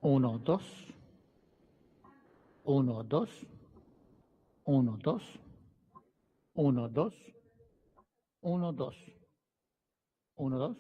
Uno, dos, uno, dos, uno, dos, uno, dos, uno, dos, uno, dos.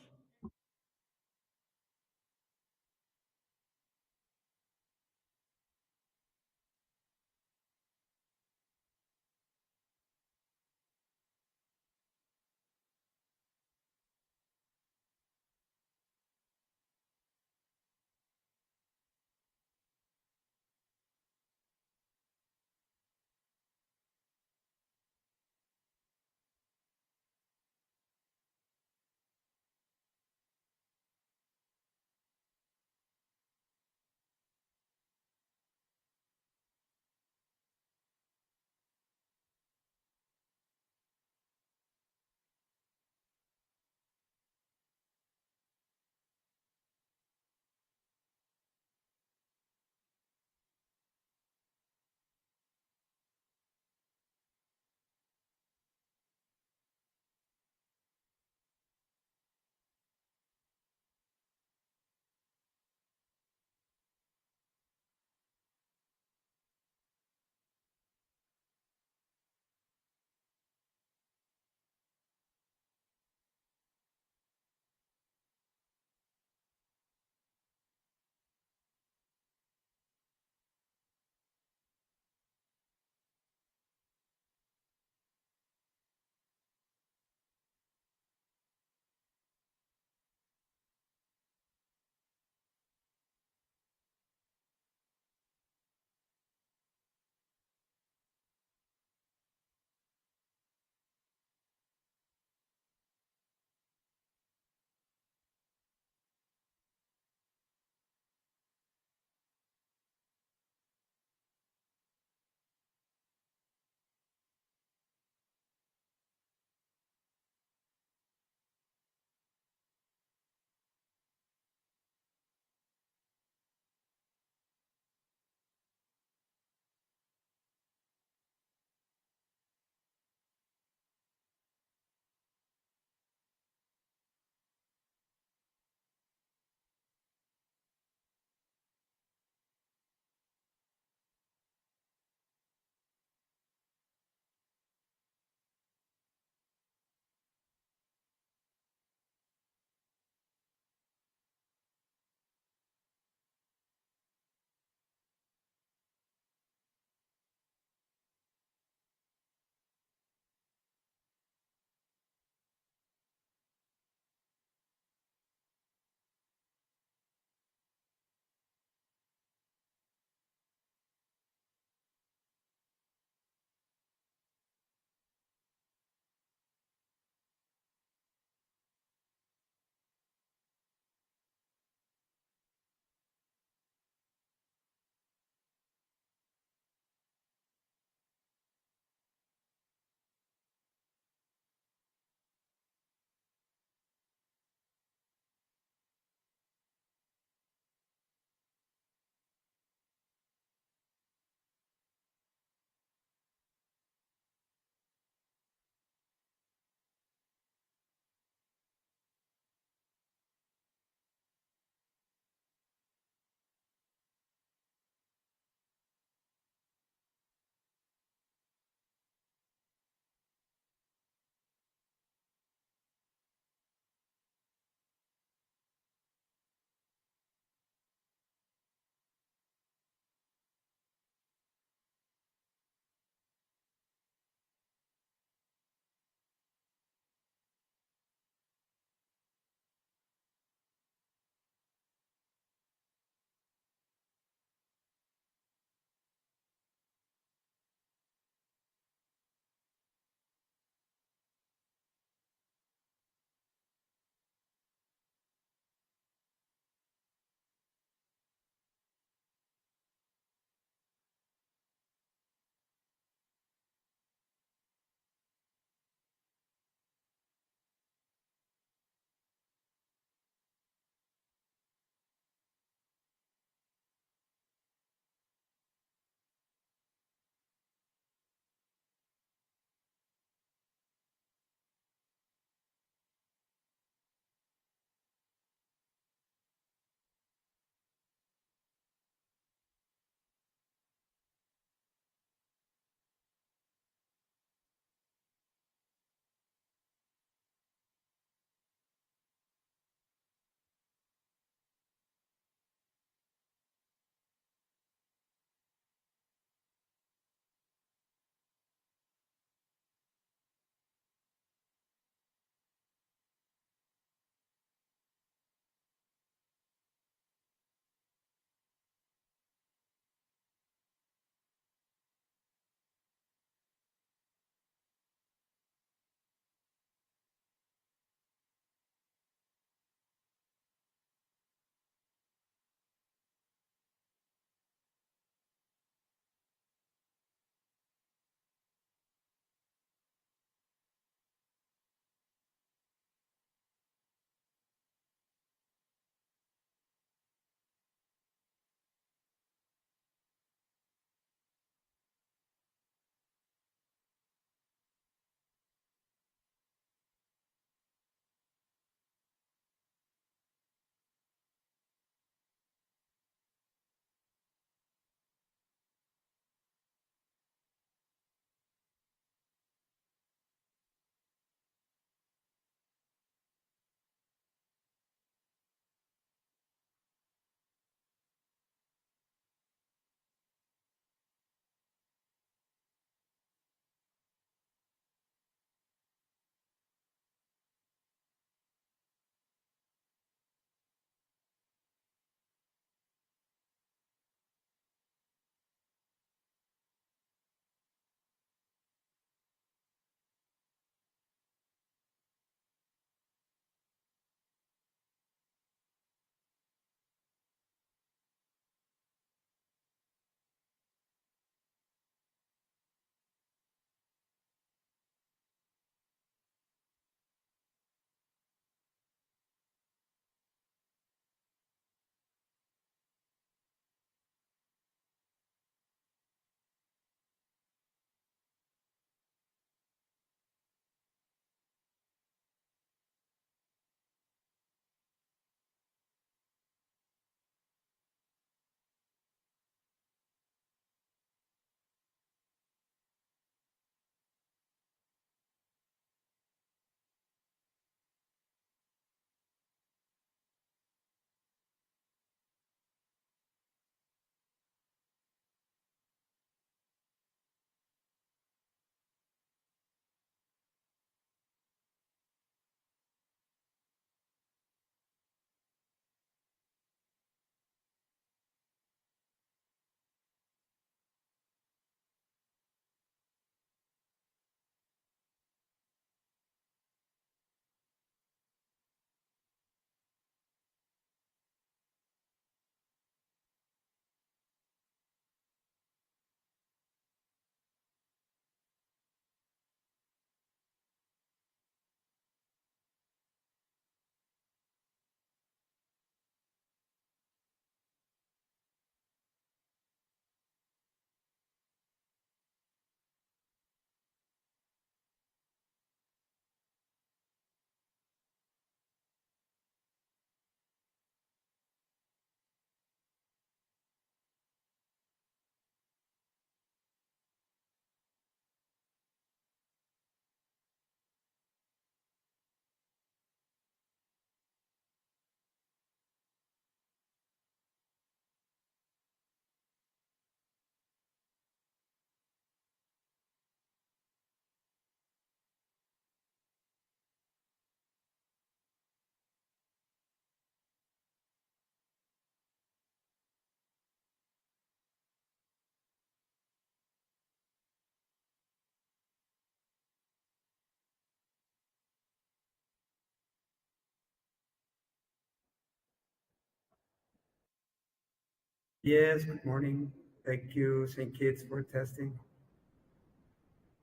Yes, good morning. Thank you, St. Kitts, for testing.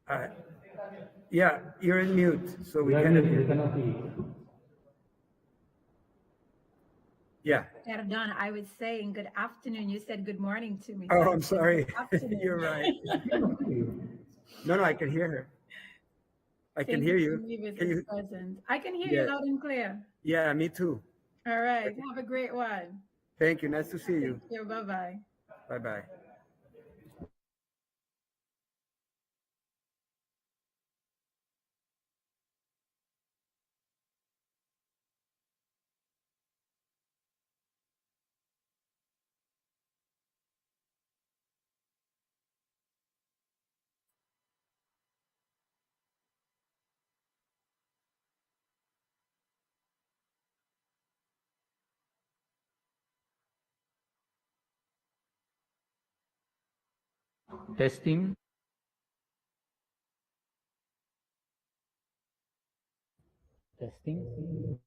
Uh, yeah, you're in mute, so we cannot hear you. Yeah. Perdón, I was saying good afternoon. You said good morning to me. Oh, I I'm said sorry. good afternoon. You're right. No, I can hear her. I can Thank hear you, you. Mavis Can is you? present. I can hear you Yeah. loud and clear. Yeah, me too. All right. Have a great one. Thank you. Nice to see you. Thank you. Bye-bye. Bye bye. Testing. Testing.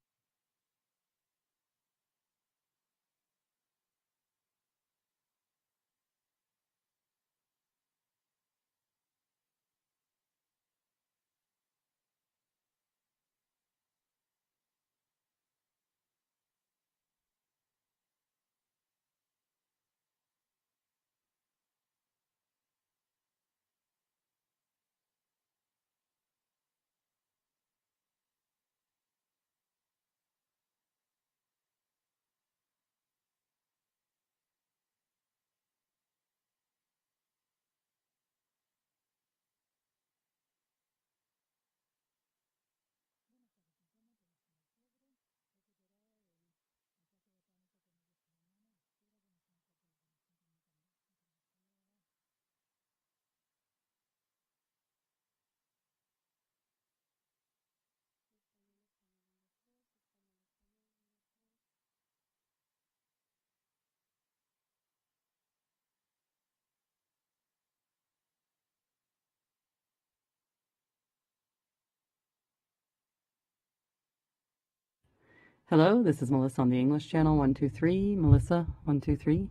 Hello, this is Melissa on the English channel, 123. Melissa, 123.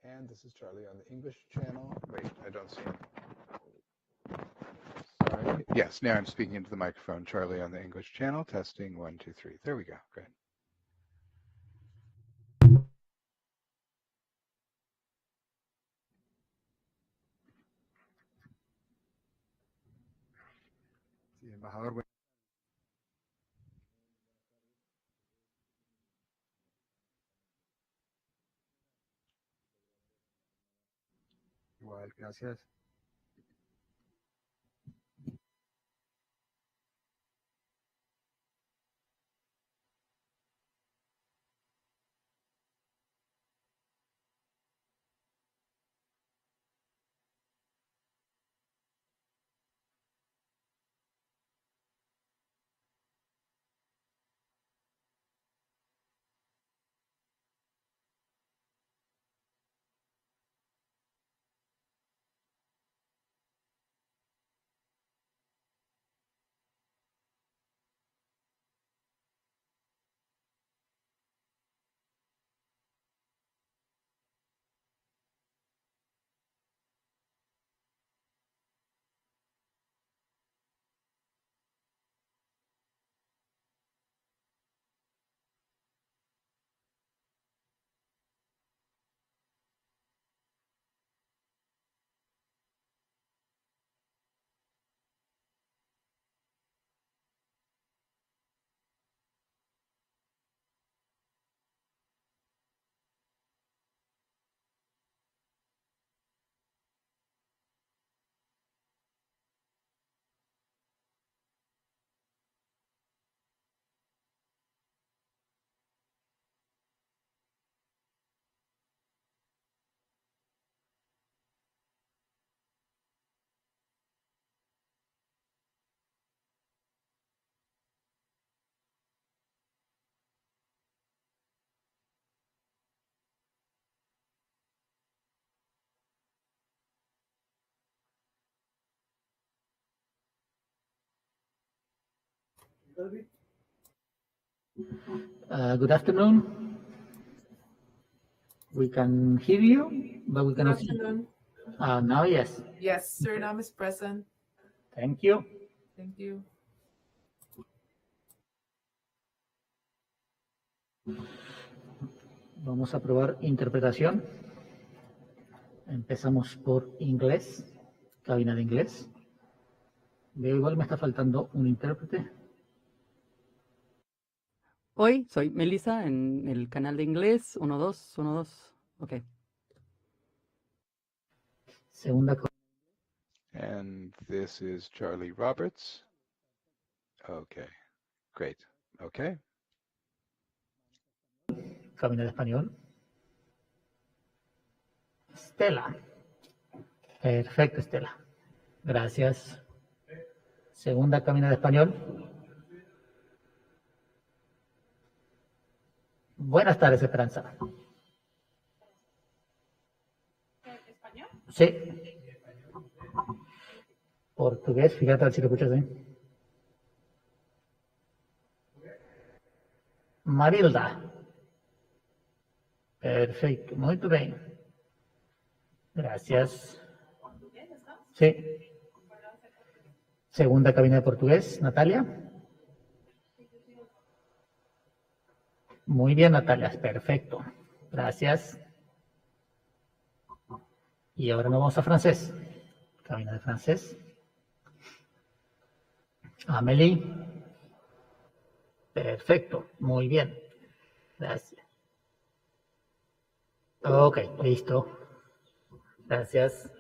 And this is Charlie on the English channel. Wait, I don't see him. Sorry. Yes, now I'm speaking into the microphone. Charlie on the English channel. Testing 1, 2, 3. There we go. Great. Sí, embajador. Igual, gracias. Good afternoon. We can hear you, but we Good cannot see. afternoon. Now, yes. Yes, Suriname is present. Thank you. Thank you. Vamos a probar interpretación. Empezamos por inglés, cabina de inglés. Veo igual me está faltando un intérprete. Hoy soy Melissa en el canal de inglés 1212. Ok. Segunda And this is Charlie Roberts. Okay, great. Okay. cabina de español. Estela. Perfecto, Estela. Gracias. Segunda cabina de español. Buenas tardes, Esperanza. ¿Español? Sí. Portugués, fíjate a ver si lo escuchas bien. Marilda. Perfecto, muy bien. Gracias. Sí. Segunda cabina de portugués, Natalia. Muy bien, Natalia, perfecto. Gracias. Y ahora nos vamos a francés. Cabina de francés. Amélie. Perfecto, muy bien. Gracias. Ok, listo. Gracias.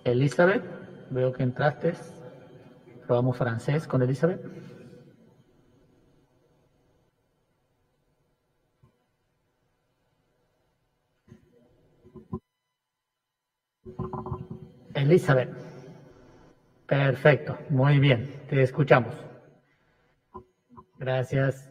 Elizabeth, veo que entraste. Probamos francés con Elizabeth. Elizabeth. Perfecto, muy bien, te escuchamos. Gracias.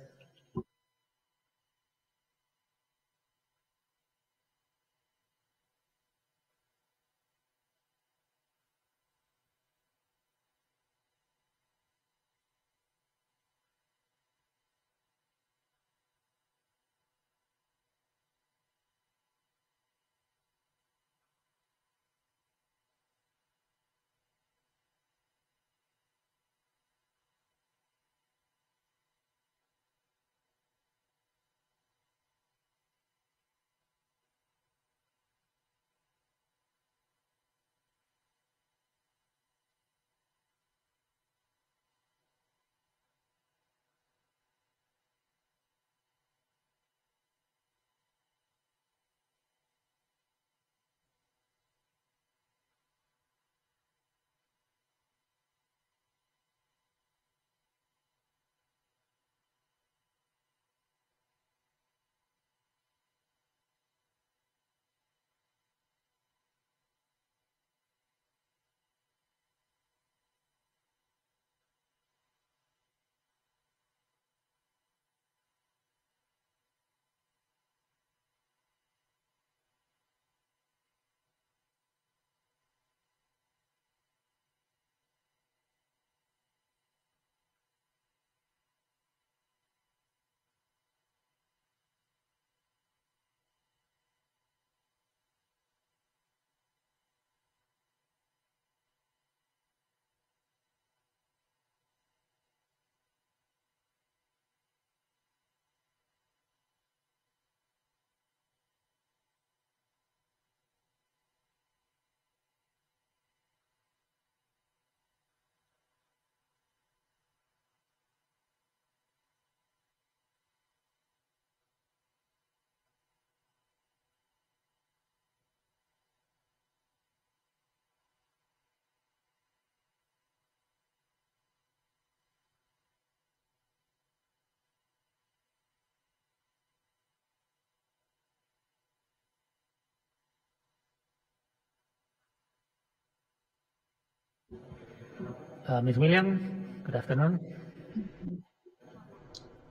Miss William, good afternoon.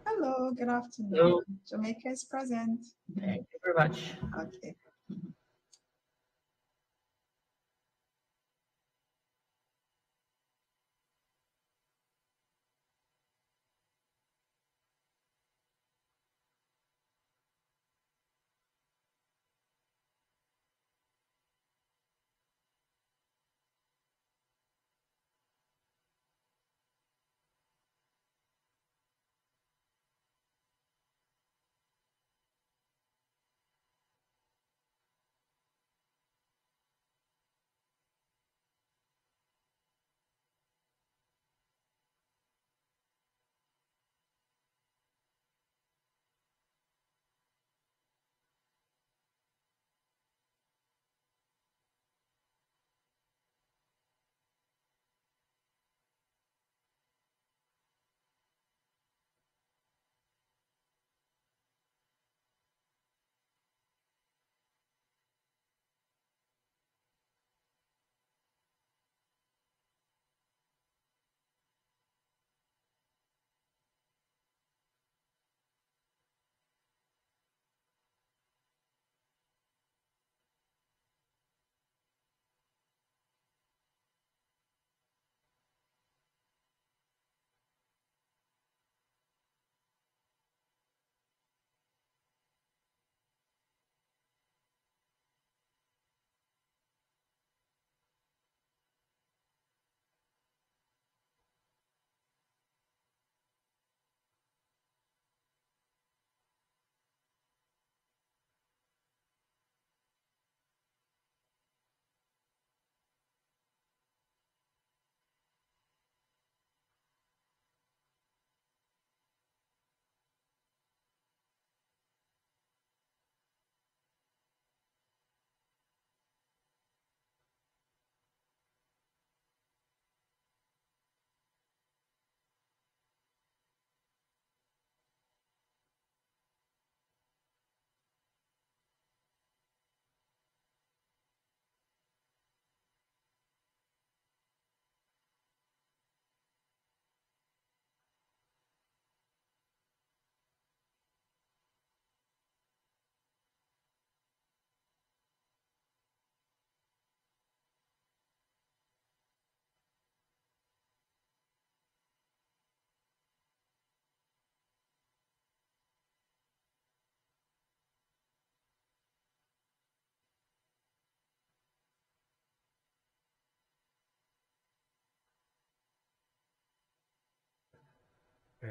Hello, good afternoon. Hello. Jamaica is present. Thank you very much. Okay.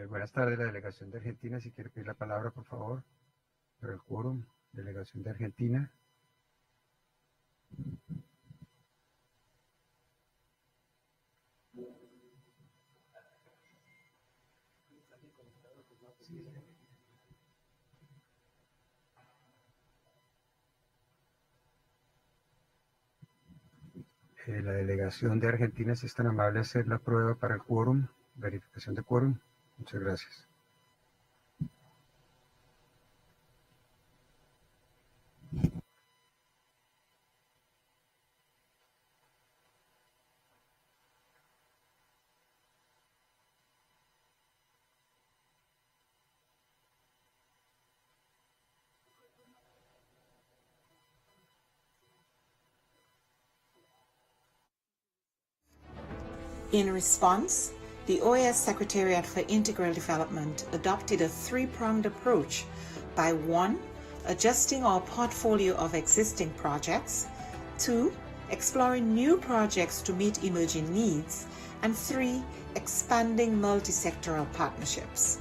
Buenas tardes, la delegación de Argentina. Si quiere pedir la palabra, por favor, por el quórum, delegación de Argentina. La delegación de Argentina, si es tan amable, hacer la prueba para el quórum, verificación de quórum. Muchas gracias. In response, the OAS Secretariat for Integral Development adopted a three-pronged approach by 1. Adjusting our portfolio of existing projects, 2. Exploring new projects to meet emerging needs, and 3. Expanding multi-sectoral partnerships.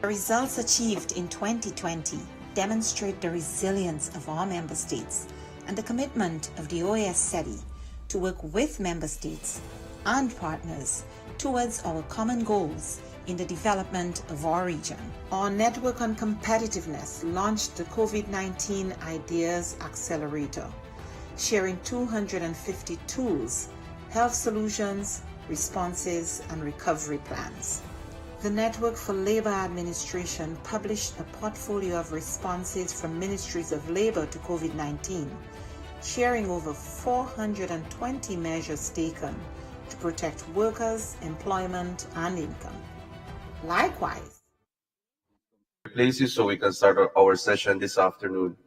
The results achieved in 2020 demonstrate the resilience of our member states and the commitment of the OAS SETI to work with member states and partners towards our common goals in the development of our region. Our Network on Competitiveness launched the COVID-19 Ideas Accelerator, sharing 250 tools, health solutions, responses, and recovery plans. The Network for Labor Administration published a portfolio of responses from ministries of labor to COVID-19, sharing over 420 measures taken to protect workers, employment, and income. Likewise, places so we can start our session this afternoon.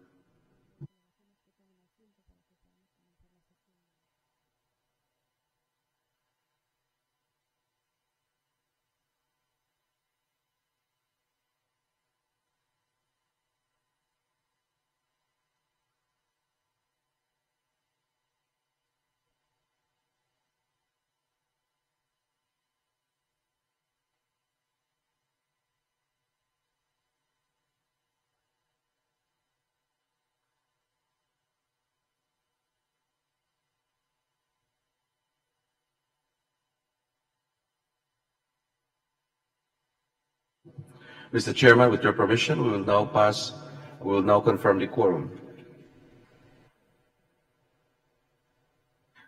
Mr. Chairman, with your permission, we will now confirm the quorum.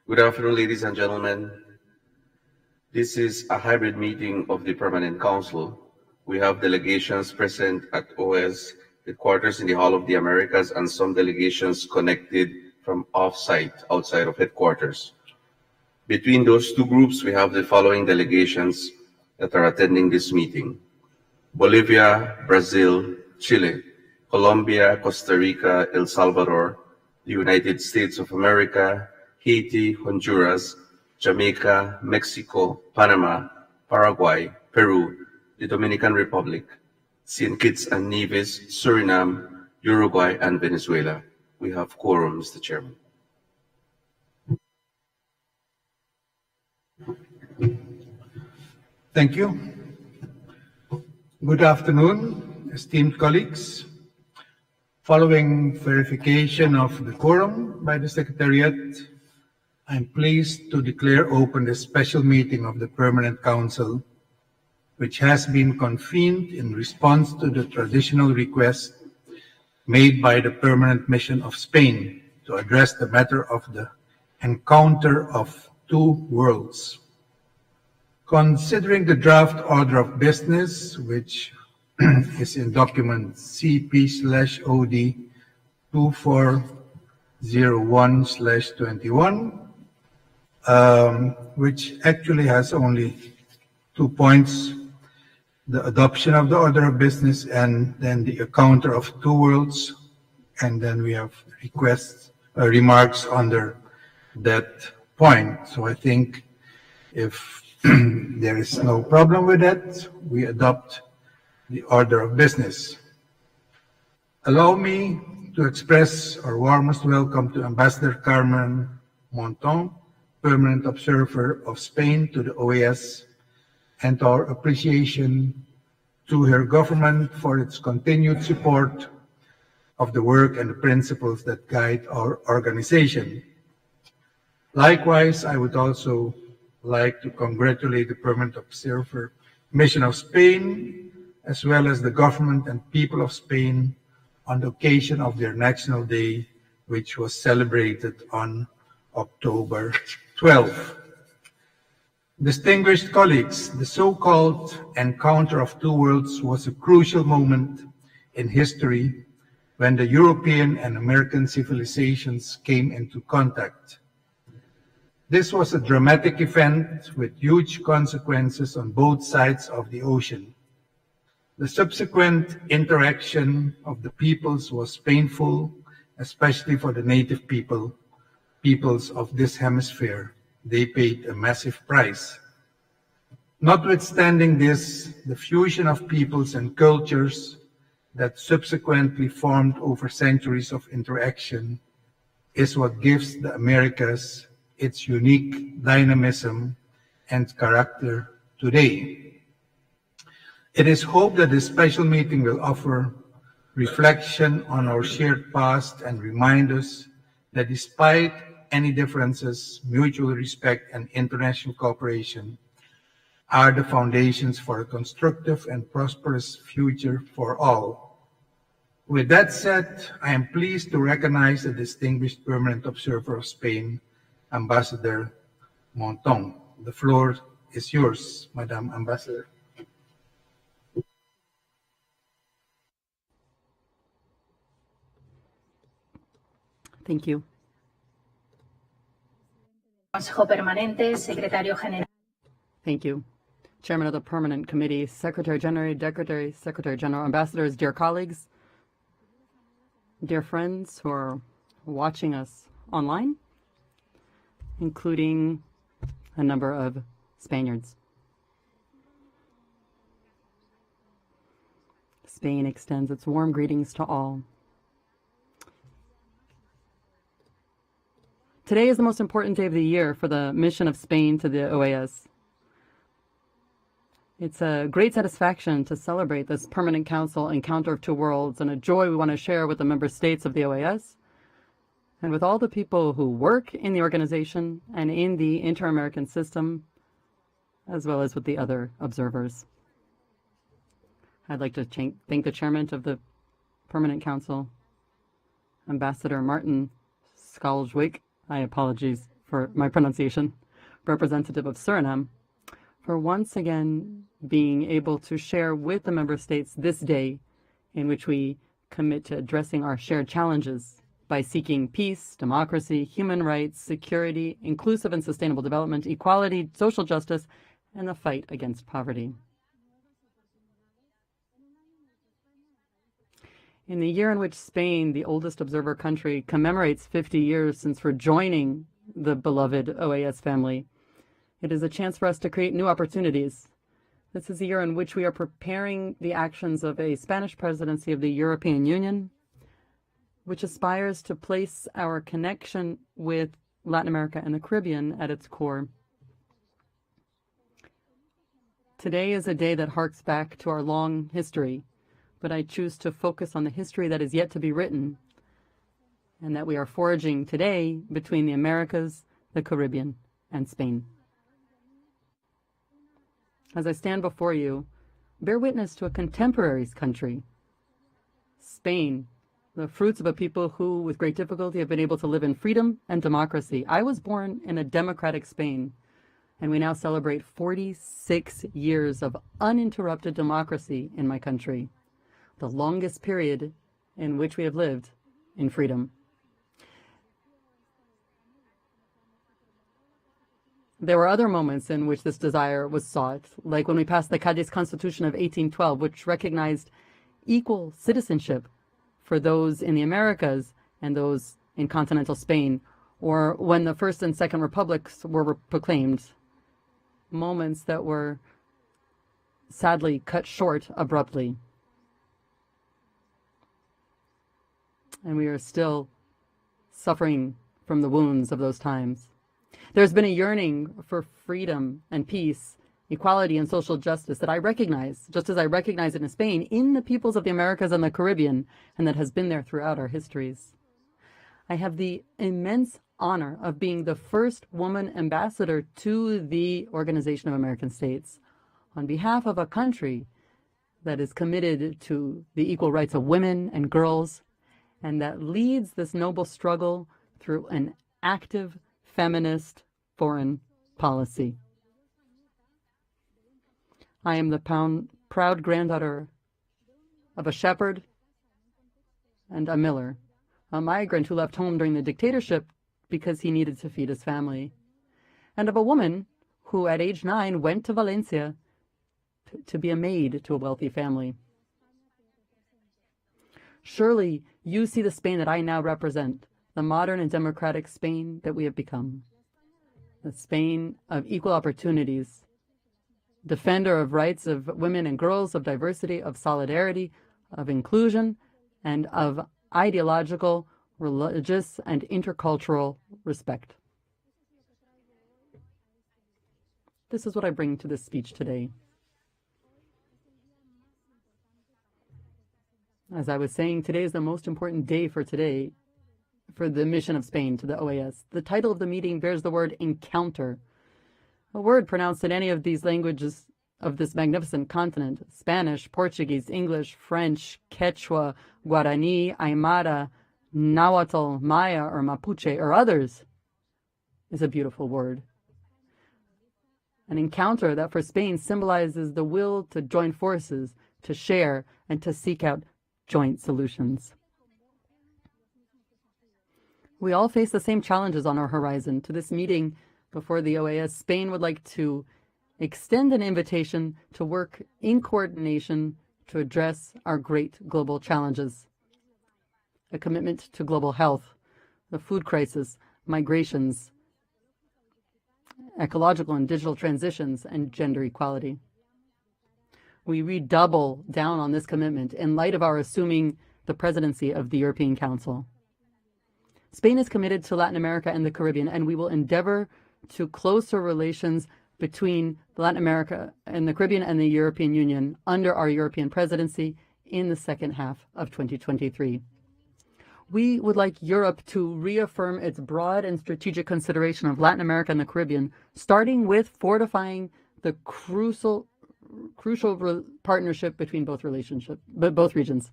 Good afternoon, ladies and gentlemen. This is a hybrid meeting of the Permanent Council. We have delegations present at OAS headquarters in the Hall of the Americas and some delegations connected from off-site, outside of headquarters. Between those two groups, we have the following delegations that are attending this meeting: Bolivia, Brazil, Chile, Colombia, Costa Rica, El Salvador, the United States of America, Haiti, Honduras, Jamaica, Mexico, Panama, Paraguay, Peru, the Dominican Republic, St. Kitts and Nevis, Suriname, Uruguay, and Venezuela. We have quorum, Mr. Chairman. Thank you. Good afternoon, esteemed colleagues. Following verification of the quorum by the Secretariat, I'm pleased to declare open the special meeting of the Permanent Council, which has been convened in response to the traditional request made by the Permanent Mission of Spain to address the matter of the encounter of two worlds. Considering the draft order of business, which is in document CP/OD 2401/21, which actually has only 2 points: the adoption of the order of business and then the encounter of two worlds, and then we have remarks under that point. So I think if there is no problem with that, we adopt the order of business. Allow me to express our warmest welcome to Ambassador Carmen Monton, Permanent Observer of Spain to the OAS, and our appreciation to her government for its continued support of the work and the principles that guide our organization. Likewise, I would also like to congratulate the Permanent Observer Mission of Spain, as well as the government and people of Spain on the occasion of their National Day, which was celebrated on October 12. Distinguished colleagues, the so-called Encounter of Two Worlds was a crucial moment in history when the European and American civilizations came into contact. This was a dramatic event with huge consequences on both sides of the ocean. The subsequent interaction of the peoples was painful, especially for the native peoples of this hemisphere. They paid a massive price. Notwithstanding this, the fusion of peoples and cultures that subsequently formed over centuries of interaction is what gives the Americas its unique dynamism and character today. It is hoped that this special meeting will offer reflection on our shared past and remind us that despite any differences, mutual respect and international cooperation are the foundations for a constructive and prosperous future for all. With that said, I am pleased to recognize the distinguished Permanent Observer of Spain, Ambassador Monton. The floor is yours, Madam Ambassador. Thank you. Consejo Permanente, Secretario General. Thank you. Chairman of the Permanent Committee, Secretary General, Secretary General, Ambassadors, dear colleagues, dear friends who are watching us online, including a number of Spaniards. Spain extends its warm greetings to all. Today is the most important day of the year for the mission of Spain to the OAS. It's a great satisfaction to celebrate this Permanent Council Encounter of Two Worlds, and a joy we want to share with the member states of the OAS and with all the people who work in the organization and in the inter-American system, as well as with the other observers. I'd like to thank the chairman of the Permanent Council, Ambassador Martin Skalswyk, I apologize for my pronunciation, representative of Suriname, for once again being able to share with the member states this day in which we commit to addressing our shared challenges by seeking peace, democracy, human rights, security, inclusive and sustainable development, equality, social justice, and the fight against poverty. In the year in which Spain, the oldest observer country, commemorates 50 years since rejoining the beloved OAS family, it is a chance for us to create new opportunities. This is a year in which we are preparing the actions of a Spanish presidency of the European Union, which aspires to place our connection with Latin America and the Caribbean at its core. Today is a day that harks back to our long history, but I choose to focus on the history that is yet to be written and that we are forging today between the Americas, the Caribbean, and Spain. As I stand before you, bear witness to a contemporary country, Spain, the fruits of a people who, with great difficulty, have been able to live in freedom and democracy. I was born in a democratic Spain, and we now celebrate 46 years of uninterrupted democracy in my country, the longest period in which we have lived in freedom. There were other moments in which this desire was sought, like when we passed the Cadiz Constitution of 1812, which recognized equal citizenship for those in the Americas and those in continental Spain, or when the First and Second Republics were proclaimed, moments that were sadly cut short abruptly. And we are still suffering from the wounds of those times. There's been a yearning for freedom and peace equality and social justice that I recognize, just as I recognize it in Spain, in the peoples of the Americas and the Caribbean, and that has been there throughout our histories. I have the immense honor of being the first woman ambassador to the Organization of American States on behalf of a country that is committed to the equal rights of women and girls, and that leads this noble struggle through an active feminist foreign policy. I am the proud granddaughter of a shepherd and a miller, a migrant who left home during the dictatorship because he needed to feed his family, and of a woman who at age 9 went to Valencia to be a maid to a wealthy family. Surely you see the Spain that I now represent, the modern and democratic Spain that we have become, the Spain of equal opportunities, defender of rights of women and girls, of diversity, of solidarity, of inclusion, and of ideological, religious, and intercultural respect. This is what I bring to this speech today. As I was saying, today is the most important day for the mission of Spain to the OAS. The title of the meeting bears the word encounter, a word pronounced in any of these languages of this magnificent continent: Spanish, Portuguese, English, French, Quechua, Guarani, Aymara, Nahuatl, Maya, or Mapuche, or others, is a beautiful word. An encounter that for Spain symbolizes the will to join forces, to share, and to seek out joint solutions. We all face the same challenges on our horizon. To this meeting before the OAS, Spain would like to extend an invitation to work in coordination to address our great global challenges. A commitment to global health, the food crisis, migrations, ecological and digital transitions, and gender equality. We redouble down on this commitment in light of our assuming the presidency of the European Council. Spain is committed to Latin America and the Caribbean, and we will endeavor to closer relations between Latin America and the Caribbean and the European Union under our European presidency in the second half of 2023. We would like Europe to reaffirm its broad and strategic consideration of Latin America and the Caribbean, starting with fortifying the crucial partnership between both regions.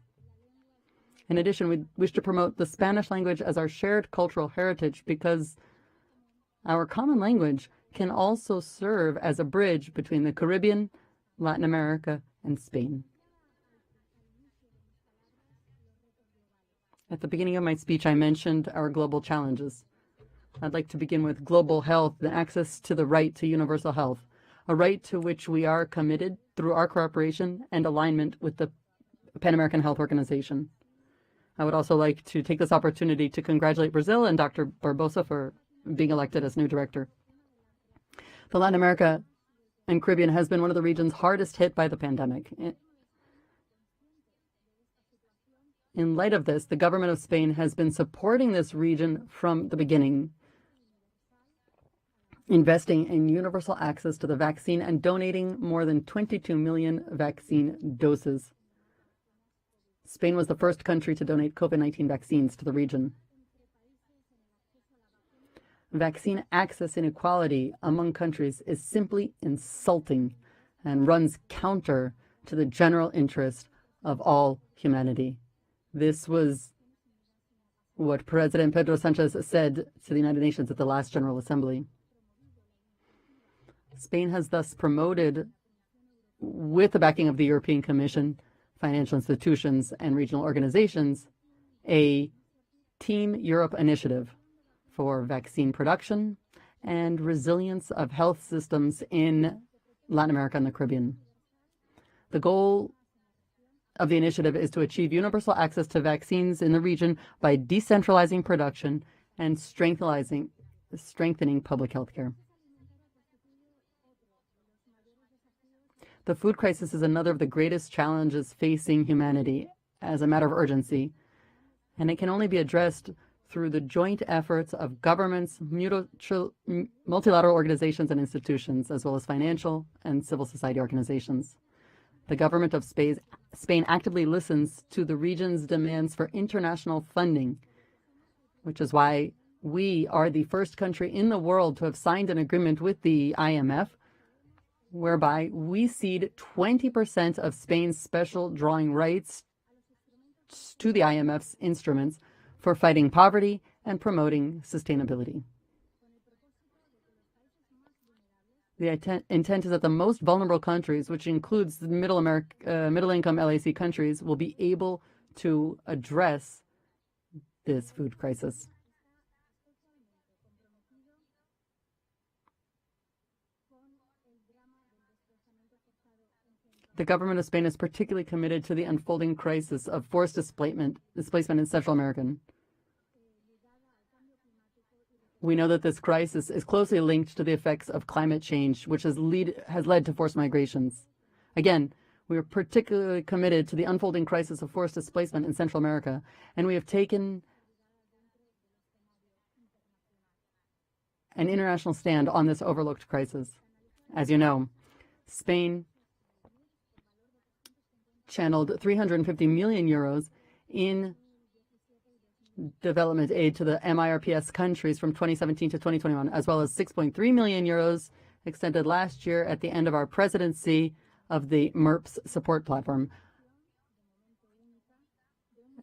In addition, we wish to promote the Spanish language as our shared cultural heritage, because our common language can also serve as a bridge between the Caribbean, Latin America, and Spain. At the beginning of my speech, I mentioned our global challenges. I'd like to begin with global health, the access to the right to universal health, a right to which we are committed through our cooperation and alignment with the Pan American Health Organization. I would also like to take this opportunity to congratulate Brazil and Dr. Barbosa for being elected as new director. The Latin America and Caribbean has been one of the regions hardest hit by the pandemic. In light of this, the government of Spain has been supporting this region from the beginning, investing in universal access to the vaccine and donating more than 22 million vaccine doses. Spain was the first country to donate COVID-19 vaccines to the region. Vaccine access inequality among countries is simply insulting and runs counter to the general interest of all humanity. This was what President Pedro Sanchez said to the United Nations at the last General Assembly. Spain has thus promoted, with the backing of the European Commission, financial institutions, and regional organizations, a Team Europe initiative for vaccine production and resilience of health systems in Latin America and the Caribbean. The goal of the initiative is to achieve universal access to vaccines in the region by decentralizing production and strengthening public health care. The food crisis is another of the greatest challenges facing humanity as a matter of urgency, and it can only be addressed through the joint efforts of governments, multilateral organizations and institutions, as well as financial and civil society organizations. The government of Spain actively listens to the region's demands for international funding, which is why we are the first country in the world to have signed an agreement with the IMF, whereby we cede 20% of Spain's special drawing rights to the IMF's instruments for fighting poverty and promoting sustainability. The intent is that the most vulnerable countries, which includes the middle-income LAC countries, will be able to address this food crisis. The government of Spain is particularly committed to the unfolding crisis of forced displacement in Central America. We know that this crisis is closely linked to the effects of climate change, which has led to forced migrations. Again, we are particularly committed to the unfolding crisis of forced displacement in Central America, and we have taken an international stand on this overlooked crisis. As you know, Spain channeled 350 million euros in development aid to the MIRPS countries from 2017 to 2021, as well as 6.3 million euros extended last year at the end of our presidency of the MIRPS support platform,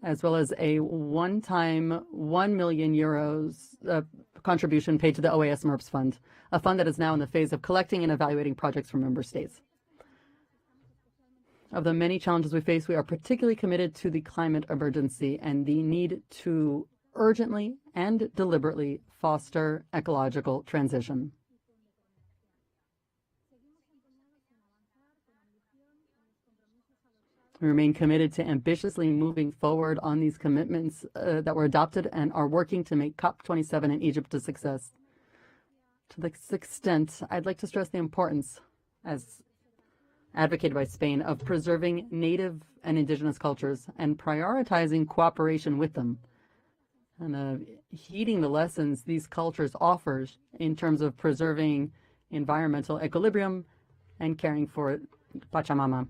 as well as a one-time 1 million euros contribution paid to the OAS MIRPS fund, a fund that is now in the phase of collecting and evaluating projects from member states. Of the many challenges we face, we are particularly committed to the climate emergency and the need to urgently and deliberately foster ecological transition. We remain committed to ambitiously moving forward on these commitments that were adopted and are working to make COP27 in Egypt a success. To this extent, I'd like to stress the importance, as advocated by Spain, of preserving native and indigenous cultures and prioritizing cooperation with them, and heeding the lessons these cultures offer in terms of preserving environmental equilibrium and caring for Pachamama.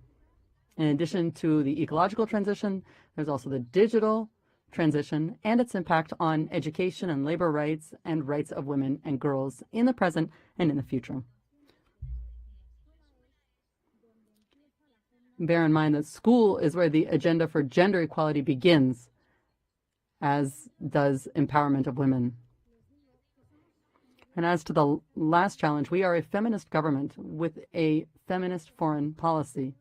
In addition to the ecological transition, there's also the digital transition and its impact on education and labor rights and rights of women and girls in the present and in the future. Bear in mind that school is where the agenda for gender equality begins, as does empowerment of women. And as to the last challenge, we are a feminist government with a feminist foreign policy.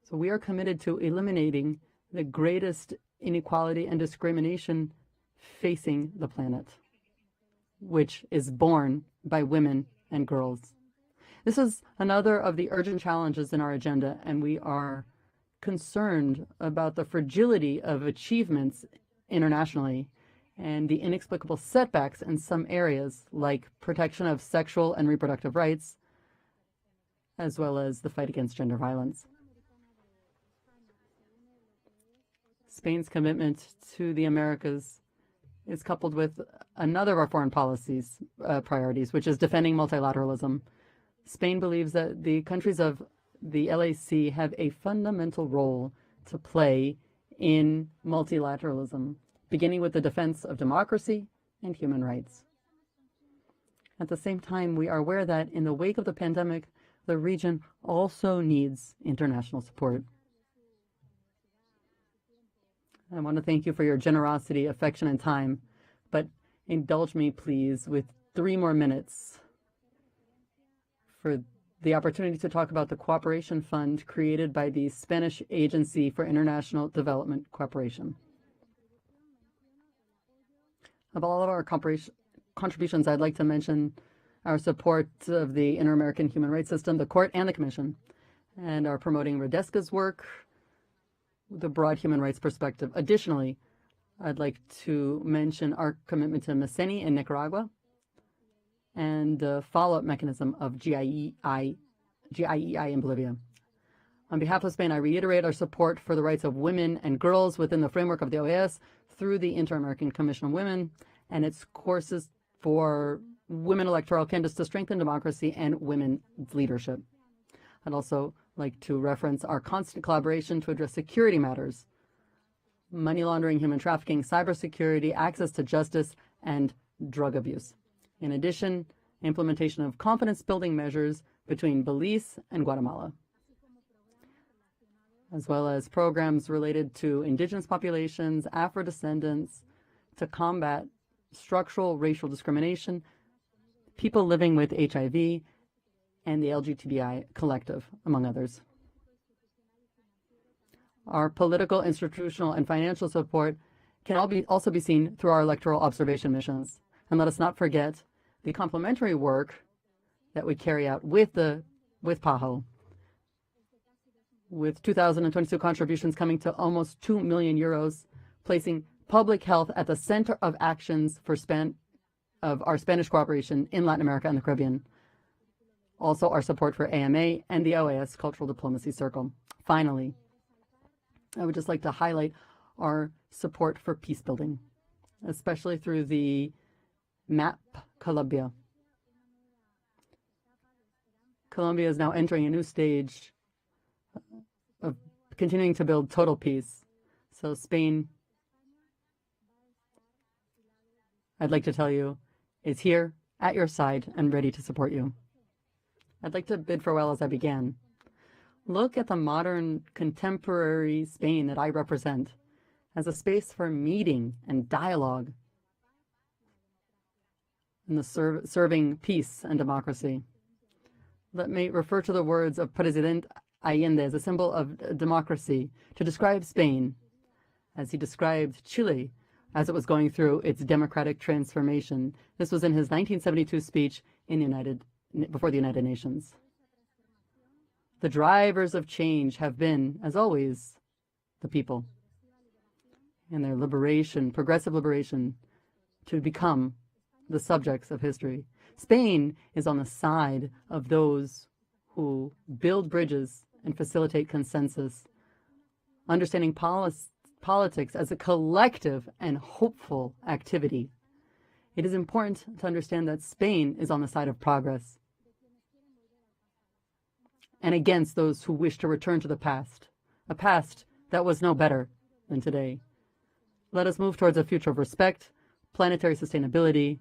So we are committed to eliminating the greatest inequality and discrimination facing the planet, which is borne by women and girls. This is another of the urgent challenges in our agenda, and we are concerned about the fragility of achievements internationally and the inexplicable setbacks in some areas, like protection of sexual and reproductive rights, as well as the fight against gender violence. Spain's commitment to the Americas is coupled with another of our foreign policies priorities, which is defending multilateralism. Spain believes that the countries of the LAC have a fundamental role to play in multilateralism, beginning with the defense of democracy and human rights. At the same time, we are aware that in the wake of the pandemic, the region also needs international support. I want to thank you for your generosity, affection, and time, but indulge me, please, with 3 more minutes for the opportunity to talk about the Cooperation Fund created by the Spanish Agency for International Development Cooperation. Of all of our contributions, I'd like to mention our support of the Inter-American Human Rights System, the Court, and the Commission, and our promoting Redesca's work with a broad human rights perspective. Additionally, I'd like to mention our commitment to MECENI in Nicaragua and the follow-up mechanism of GIEI in Bolivia. On behalf of Spain, I reiterate our support for the rights of women and girls within the framework of the OAS through the Inter-American Commission on Women and its courses for women electoral candidates to strengthen democracy and women's leadership. I'd also like to reference our constant collaboration to address security matters, money laundering, human trafficking, cybersecurity, access to justice, and drug abuse. In addition, implementation of confidence-building measures between Belize and Guatemala, as well as programs related to indigenous populations, Afro-descendants, to combat structural racial discrimination, people living with HIV, and the LGBTI collective, among others. Our political, institutional, and financial support can also be seen through our electoral observation missions. And let us not forget the complementary work that we carry out with PAHO, with 2022 contributions coming to almost 2 million euros, placing public health at the center of actions of our Spanish cooperation in Latin America and the Caribbean. Also, our support for AMA and the OAS Cultural Diplomacy Circle. Finally, I would just like to highlight our support for peace building, especially through the MAP Colombia. Colombia is now entering a new stage of continuing to build total peace. So Spain, I'd like to tell you, is here at your side and ready to support you. I'd like to bid farewell as I began. Look at the modern, contemporary Spain that I represent as a space for meeting and dialogue and the serving peace and democracy. Let me refer to the words of President Allende as a symbol of democracy to describe Spain, as he described Chile as it was going through its democratic transformation. This was in his 1972 speech before the United Nations. The drivers of change have been, as always, the people and their liberation, progressive liberation, to become the subjects of history. Spain is on the side of those who build bridges and facilitate consensus, understanding politics as a collective and hopeful activity. It is important to understand that Spain is on the side of progress and against those who wish to return to the past, a past that was no better than today. Let us move towards a future of respect, planetary sustainability,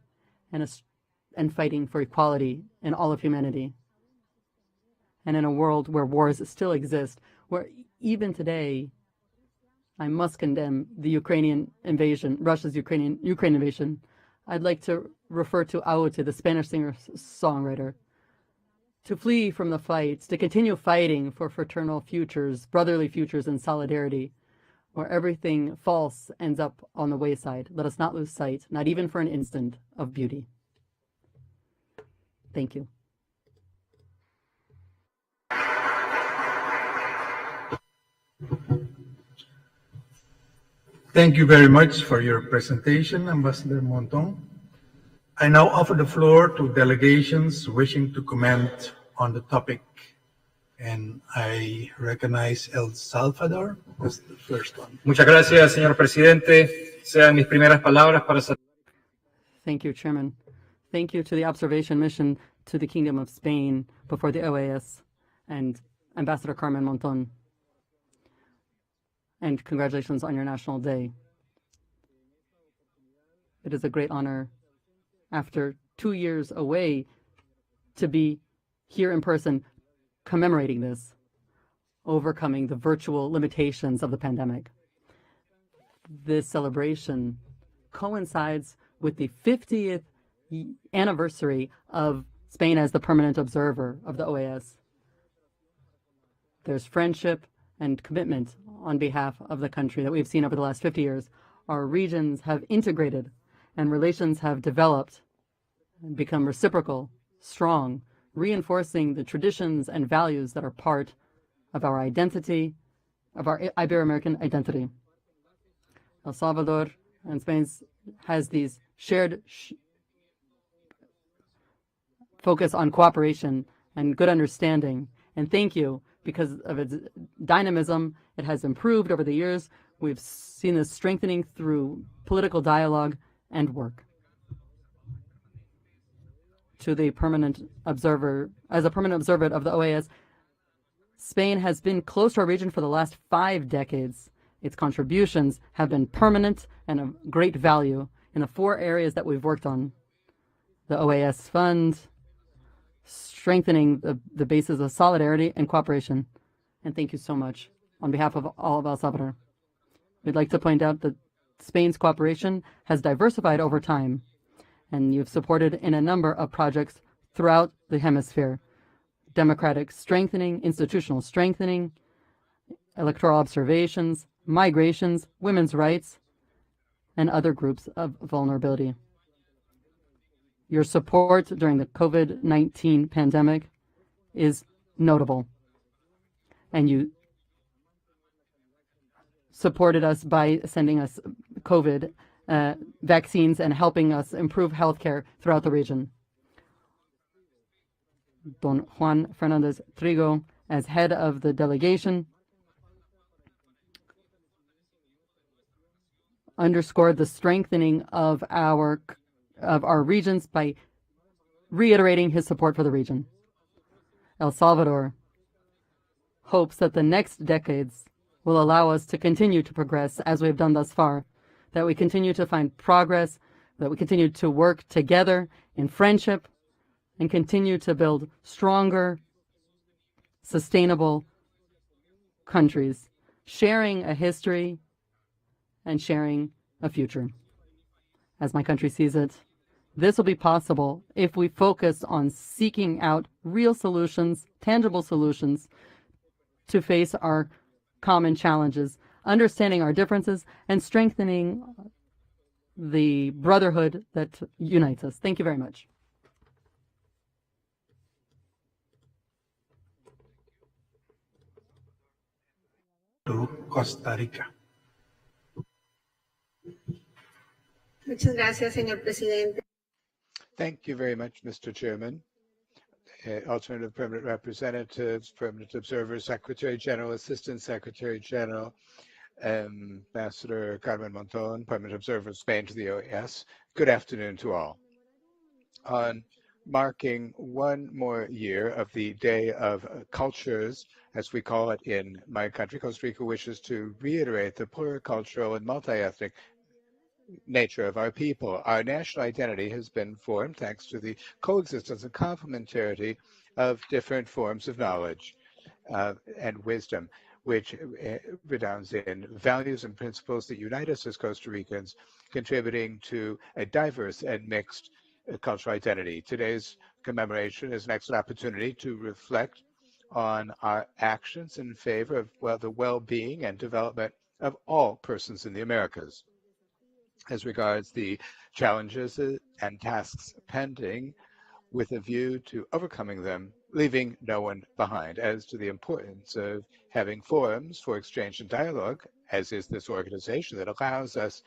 and fighting for equality in all of humanity. And in a world where wars still exist, where even today, I must condemn the Ukrainian invasion, Russia's Ukraine invasion. I'd like to refer to Aute, the Spanish singer-songwriter, to flee from the fights, to continue fighting for fraternal futures, brotherly futures, and solidarity, where everything false ends up on the wayside. Let us not lose sight, not even for an instant, of beauty. Thank you. Thank you very much for your presentation, Ambassador Monton. I now offer the floor to delegations wishing to comment on the topic. And I recognize El Salvador as the first one. Muchas gracias, señor presidente. Sean mis primeras palabras para... Thank you, Chairman. Thank you to the observation mission to the Kingdom of Spain before the OAS and Ambassador Carmen Monton. And congratulations on your National Day. It is a great honor, after 2 years away, to be here in person commemorating this, overcoming the virtual limitations of the pandemic. This celebration coincides with the 50th anniversary of Spain as the permanent observer of the OAS. There's friendship and commitment on behalf of the country that we've seen over the last 50 years. Our regions have integrated and relations have developed and become reciprocal, strong, reinforcing the traditions and values that are part of our identity, of our Ibero-American identity. El Salvador and Spain has these shared focus on cooperation and good understanding. And thank you, because of its dynamism, it has improved over the years. We've seen this strengthening through political dialogue and work. To the permanent observer, as a permanent observer of the OAS, Spain has been close to our region for the last 5 decades. Its contributions have been permanent and of great value in the 4 areas that we've worked on. The OAS Fund, strengthening the basis of solidarity and cooperation. And thank you so much on behalf of all of El Salvador. We'd like to point out that Spain's cooperation has diversified over time, and you've supported in a number of projects throughout the hemisphere. Democratic strengthening, institutional strengthening, electoral observations, migrations, women's rights, and other groups of vulnerability. Your support during the COVID-19 pandemic is notable, and you supported us by sending us COVID vaccines and helping us improve healthcare throughout the region. Don Juan Fernandez Trigo, as head of the delegation, underscored the strengthening of our regions by reiterating his support for the region. El Salvador hopes that the next decades will allow us to continue to progress as we have done thus far, that we continue to find progress, that we continue to work together in friendship, and continue to build stronger, sustainable countries, sharing a history and sharing a future. As my country sees it, this will be possible if we focus on seeking out real solutions, tangible solutions, to face our common challenges, understanding our differences, and strengthening the brotherhood that unites us. Thank you very much. To Costa Rica. Muchas gracias, señor presidente. Thank you very much, Mr. Chairman. Alternative Permanent Representatives, Permanent Observers, Secretary General, Assistant Secretary General, Ambassador Carmen Monton, Permanent Observer of Spain to the OAS. Good afternoon to all. On marking one more year of the Day of Cultures, as we call it in my country, Costa Rica wishes to reiterate the pluricultural and multi-ethnic nature of our people. Our national identity has been formed thanks to the coexistence and complementarity of different forms of knowledge and wisdom, which redounds in values and principles that unite us as Costa Ricans, contributing to a diverse and mixed cultural identity. Today's commemoration is an excellent opportunity to reflect on our actions in favor of the well-being and development of all persons in the Americas. As regards the challenges and tasks pending, with a view to overcoming them, leaving no one behind. As to the importance of having forums for exchange and dialogue, as is this organization that allows us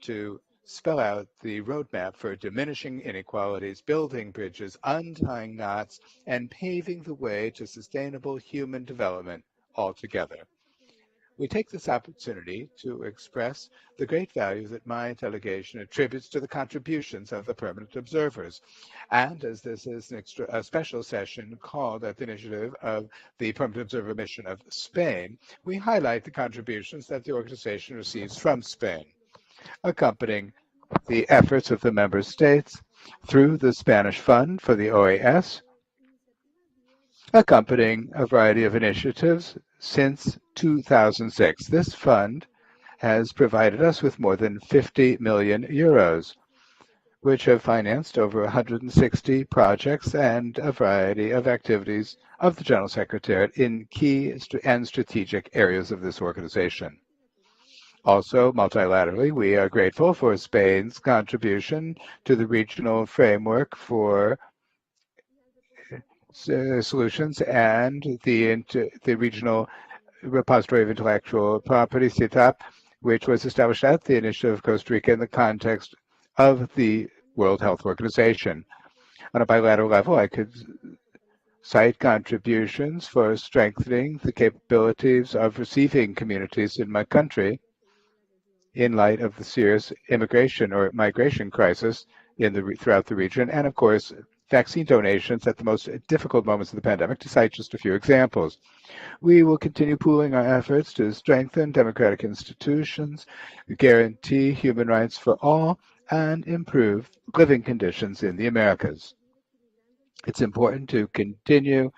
to spell out the roadmap for diminishing inequalities, building bridges, untying knots, and paving the way to sustainable human development altogether. We take this opportunity to express the great value that my delegation attributes to the contributions of the permanent observers. And as this is a special session called at the initiative of the Permanent Observer Mission of Spain, we highlight the contributions that the organization receives from Spain, accompanying the efforts of the member states through the Spanish Fund for the OAS, accompanying a variety of initiatives since 2006. This fund has provided us with more than 50 million euros, which have financed over 160 projects and a variety of activities of the General Secretariat in key and strategic areas of this organization. Also, multilaterally, we are grateful for Spain's contribution to the regional framework for solutions and the regional repository of intellectual property, CITAP, which was established at the initiative of Costa Rica in the context of the World Health Organization. On a bilateral level, I could cite contributions for strengthening the capabilities of receiving communities in my country in light of the serious immigration or migration crisis throughout the region, and of course, vaccine donations at the most difficult moments of the pandemic, to cite just a few examples. We will continue pooling our efforts to strengthen democratic institutions, guarantee human rights for all, and improve living conditions in the Americas. It's important to continue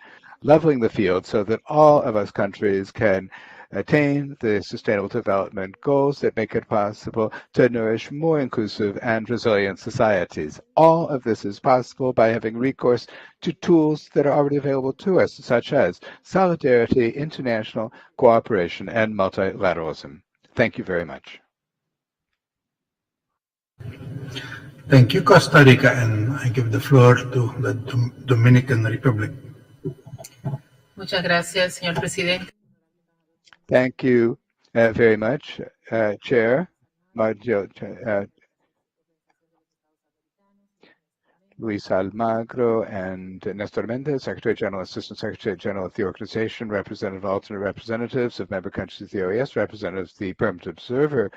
leveling the field so that all of us countries can attain the sustainable development goals that make it possible to nourish more inclusive and resilient societies. All of this is possible by having recourse to tools that are already available to us, such as solidarity, international cooperation, and multilateralism. Thank you very much. Thank you, Costa Rica, and I give the floor to the Dominican Republic. Muchas gracias, señor presidente. Thank you very much, Chair Luis Almagro and Nestor Mendez, Secretary General, Assistant Secretary General of the organization, representative alternate representatives of member countries of the OAS, representatives of the Permanent Observer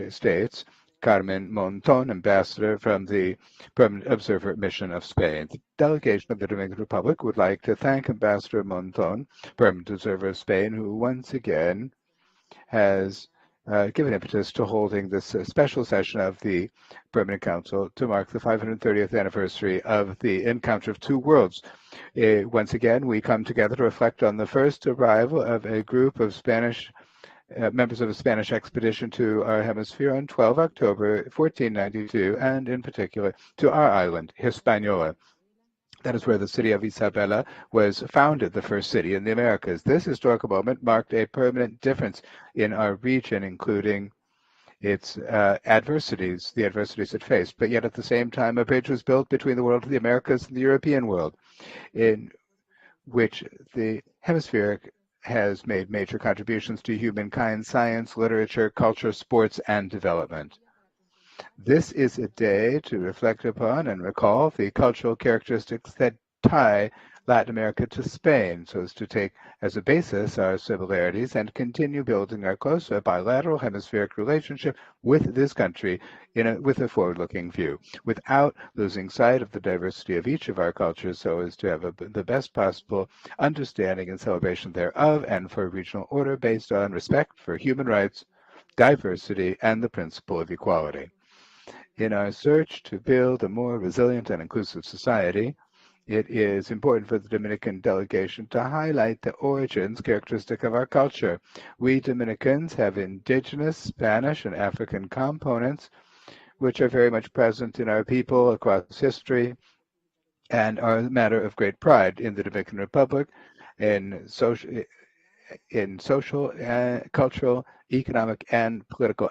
states, Carmen Monton, ambassador from the Permanent Observer Mission of Spain. The delegation of the Dominican Republic would like to thank Ambassador Monton, Permanent Observer of Spain, who once again has given impetus to holding this special session of the Permanent Council to mark the 530th anniversary of the Encounter of Two Worlds. Once again, we come together to reflect on the first arrival of a group of Spanish members of a Spanish expedition to our hemisphere on 12 October 1492, and in particular to our island, Hispaniola. That is where the city of Isabela was founded, the first city in the Americas. This historical moment marked a permanent difference in our region, including its adversities, the adversities it faced. But yet at the same time, a bridge was built between the world of the Americas and the European world, in which the hemisphere has made major contributions to humankind, science, literature, culture, sports, and development. This is a day to reflect upon and recall the cultural characteristics that tie Latin America to Spain, so as to take as a basis our similarities and continue building our closer bilateral hemispheric relationship with this country with a forward-looking view, without losing sight of the diversity of each of our cultures, so as to have the best possible understanding and celebration thereof, and for a regional order based on respect for human rights, diversity, and the principle of equality. In our search to build a more resilient and inclusive society, it is important for the Dominican delegation to highlight the origins characteristic of our culture. We Dominicans have indigenous, Spanish, and African components, which are very much present in our people across history and are a matter of great pride in the Dominican Republic in social, cultural, economic, and political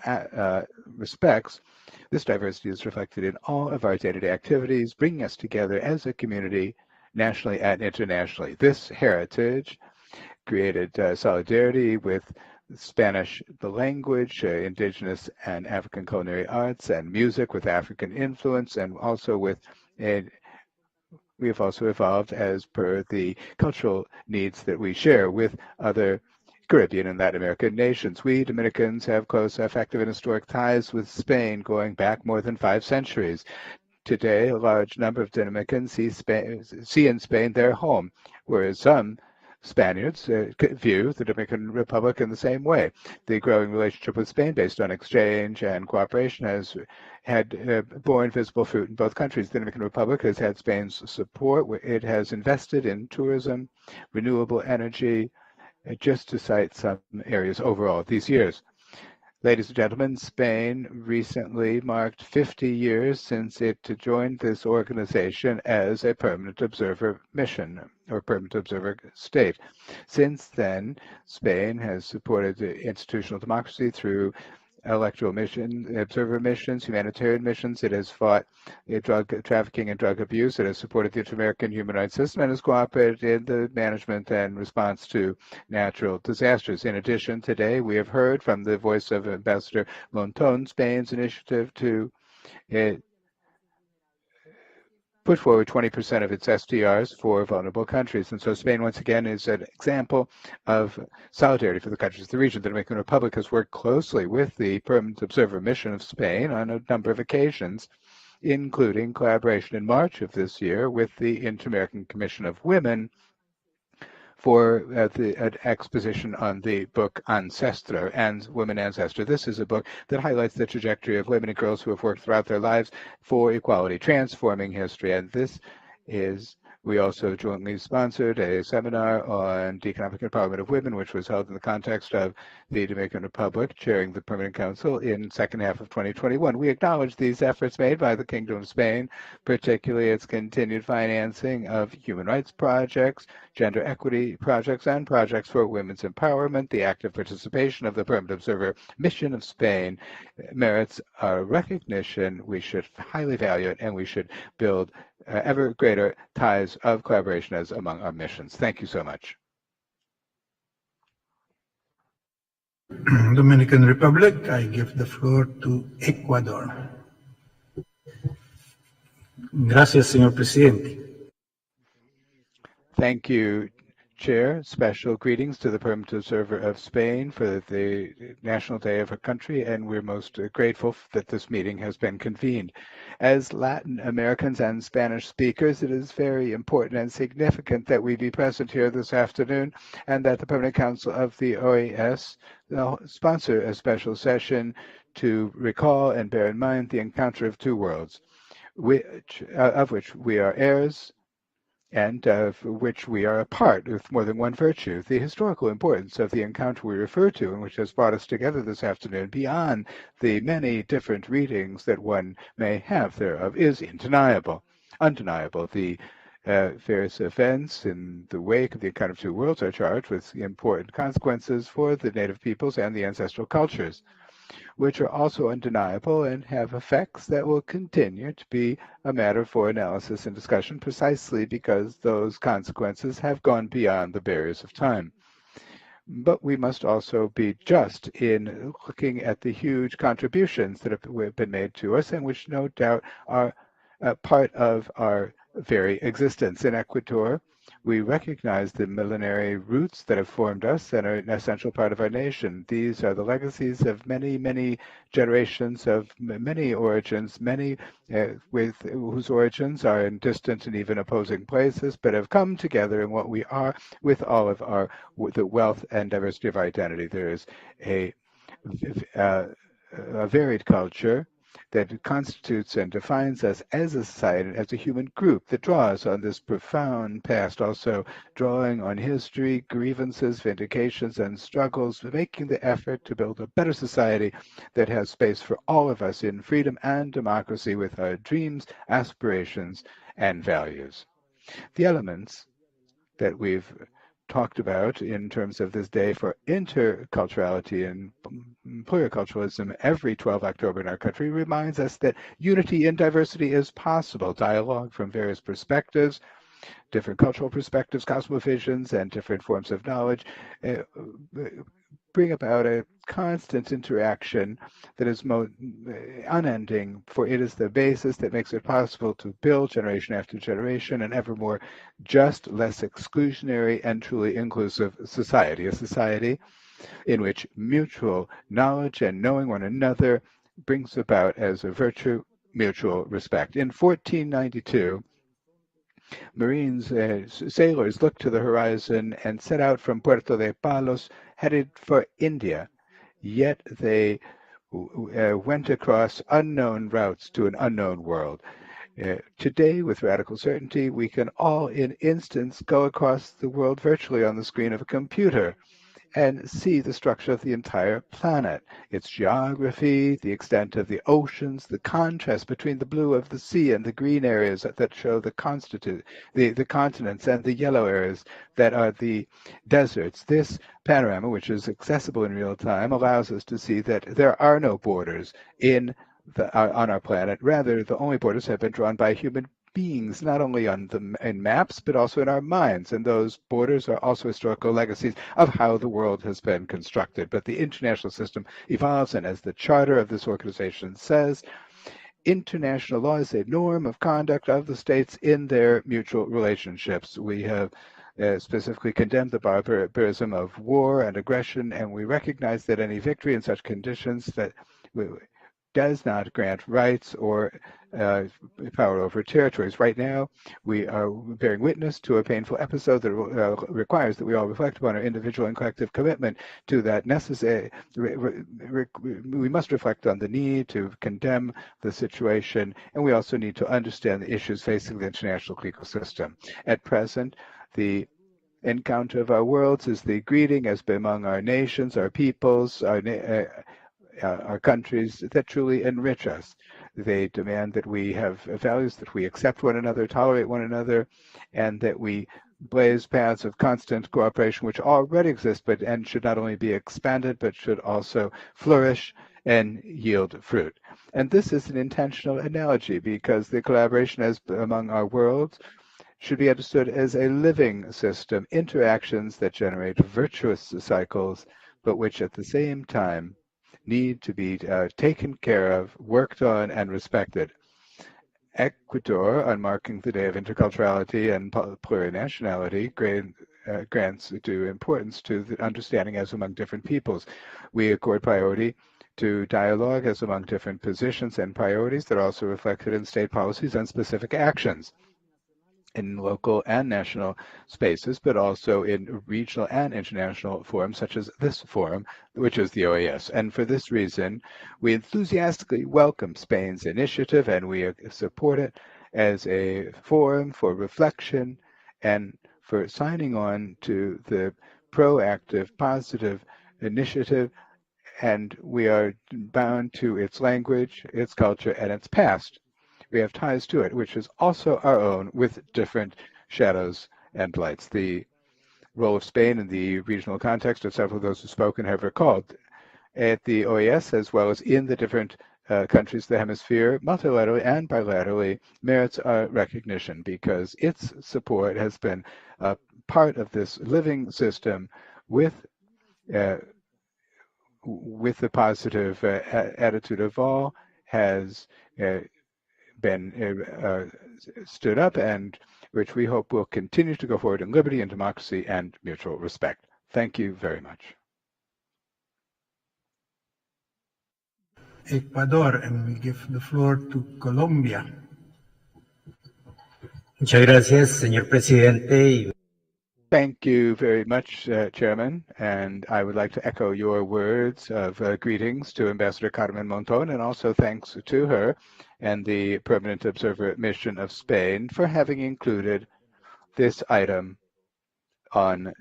respects. This diversity is reflected in all of our day-to-day activities, bringing us together as a community, nationally and internationally. This heritage created solidarity with Spanish, the language, indigenous and African culinary arts, and music with African influence, and also with we have also evolved as per the cultural needs that we share with other Caribbean and Latin American nations. We Dominicans have close, effective, and historic ties with Spain going back more than 5 centuries. Today, a large number of Dominicans see in Spain their home, whereas some Spaniards view the Dominican Republic in the same way. The growing relationship with Spain, based on exchange and cooperation, has borne visible fruit in both countries. The Dominican Republic has had Spain's support. It has invested in tourism, renewable energy, just to cite some areas overall these years. Ladies and gentlemen, Spain recently marked 50 years since it joined this organization as a permanent observer mission or permanent observer state. Since then, Spain has supported institutional democracy through electoral missions, observer missions, humanitarian missions. It has fought drug trafficking and drug abuse. It has supported the inter-American human rights system and has cooperated in the management and response to natural disasters. In addition, today we have heard from the voice of Ambassador Monton, Spain's initiative to put forward 20% of its SDRs for vulnerable countries. And so Spain, once again, is an example of solidarity for the countries of the region. The Dominican Republic has worked closely with the Permanent Observer Mission of Spain on a number of occasions, including collaboration in March of this year with the Inter-American Commission of Women for an exposition on the book Ancestor and Women Ancestor. This is a book that highlights the trajectory of women and girls who have worked throughout their lives for equality, transforming history. And this is, we also jointly sponsored a seminar on the economic empowerment of women, which was held in the context of the Dominican Republic chairing the Permanent Council in second half of 2021. We acknowledge these efforts made by the Kingdom of Spain, particularly its continued financing of human rights projects, gender equity projects, and projects for women's empowerment. The active participation of the Permanent Observer Mission of Spain merits our recognition. We should highly value it, and we should build ever greater ties of collaboration as among our missions. Thank you so much. Dominican Republic, I give the floor to Ecuador. Gracias, señor presidente. Thank you, Chair. Special greetings to the Permanent Observer of Spain for the National Day of her country, and we're most grateful that this meeting has been convened. As Latin Americans and Spanish speakers, it is very important and significant that we be present here this afternoon and that the Permanent Council of the OAS sponsor a special session to recall and bear in mind the encounter of two worlds, of which we are heirs and of which we are a part with more than one virtue. The historical importance of the encounter we refer to, and which has brought us together this afternoon, beyond the many different readings that one may have thereof, is undeniable. The various events in the wake of the encounter of two worlds are charged with important consequences for the native peoples and the ancestral cultures, which are also undeniable and have effects that will continue to be a matter for analysis and discussion precisely because those consequences have gone beyond the barriers of time. But we must also be just in looking at the huge contributions that have been made to us and which no doubt are part of our very existence. In Ecuador, we recognize the millenary roots that have formed us and are an essential part of our nation. These are the legacies of many, many generations of many origins, many with whose origins are in distant and even opposing places, but have come together in what we are with all of the wealth and diversity of our identity. There is a varied culture that constitutes and defines us as a society, as a human group that draws on this profound past, also drawing on history, grievances, vindications, and struggles, making the effort to build a better society that has space for all of us in freedom and democracy with our dreams, aspirations, and values. The elements that we've talked about in terms of this day for interculturality and pluriculturalism every 12 October in our country reminds us that unity in diversity is possible. Dialogue from various perspectives, different cultural perspectives, cosmovisions, and different forms of knowledge bring about a constant interaction that is unending, for it is the basis that makes it possible to build generation after generation an ever more just, less exclusionary, and truly inclusive society, a society in which mutual knowledge and knowing one another brings about as a virtue mutual respect. In 1492, Marines, sailors looked to the horizon and set out from Puerto de Palos, headed for India. Yet they went across unknown routes to an unknown world. Today, with radical certainty, we can all in instants go across the world virtually on the screen of a computer and see the structure of the entire planet, its geography, the extent of the oceans, the contrast between the blue of the sea and the green areas that show the continents, and the yellow areas that are the deserts. This panorama, which is accessible in real time, allows us to see that there are no borders on our planet. Rather, the only borders have been drawn by human beings, not only in maps, but also in our minds. And those borders are also historical legacies of how the world has been constructed. But the international system evolves, and as the charter of this organization says, international law is a norm of conduct of the states in their mutual relationships. We have specifically condemned the barbarism of war and aggression, and we recognize that any victory in such conditions that does not grant rights or power over territories. Right now, we are bearing witness to a painful episode that requires that we all reflect upon our individual and collective commitment to that necessary. We must reflect on the need to condemn the situation, and we also need to understand the issues facing the international legal system. At present, the encounter of our worlds is the greeting as among our nations, our peoples, our countries that truly enrich us. They demand that we have values, that we accept one another, tolerate one another, and that we blaze paths of constant cooperation which already exist and should not only be expanded but should also flourish and yield fruit. And this is an intentional analogy because the collaboration as among our worlds should be understood as a living system, interactions that generate virtuous cycles, but which at the same time need to be taken care of, worked on, and respected. Ecuador, on marking the Day of Interculturality and Plurinationality, grants due importance to the understanding as among different peoples. We accord priority to dialogue as among different positions and priorities that are also reflected in state policies and specific actions in local and national spaces, but also in regional and international forums such as this forum, which is the OAS. And for this reason, we enthusiastically welcome Spain's initiative and we support it as a forum for reflection and for signing on to the proactive, positive initiative. And we are bound to its language, its culture, and its past. We have ties to it, which is also our own with different shadows and lights. The role of Spain in the regional context, as several of those who've spoken have recalled, at the OAS as well as in the different countries of the hemisphere, multilaterally and bilaterally, merits our recognition because its support has been part of this living system with the positive attitude of all, has been stood up and which we hope will continue to go forward in liberty and democracy and mutual respect. Thank you very much. Ecuador, and we give the floor to Colombia. Muchas gracias, señor presidente. Thank you very much, Chairman, and I would like to echo your words of greetings to Ambassador Carmen Monton, and also thanks to her and the Permanent Observer Mission of Spain for having included this item on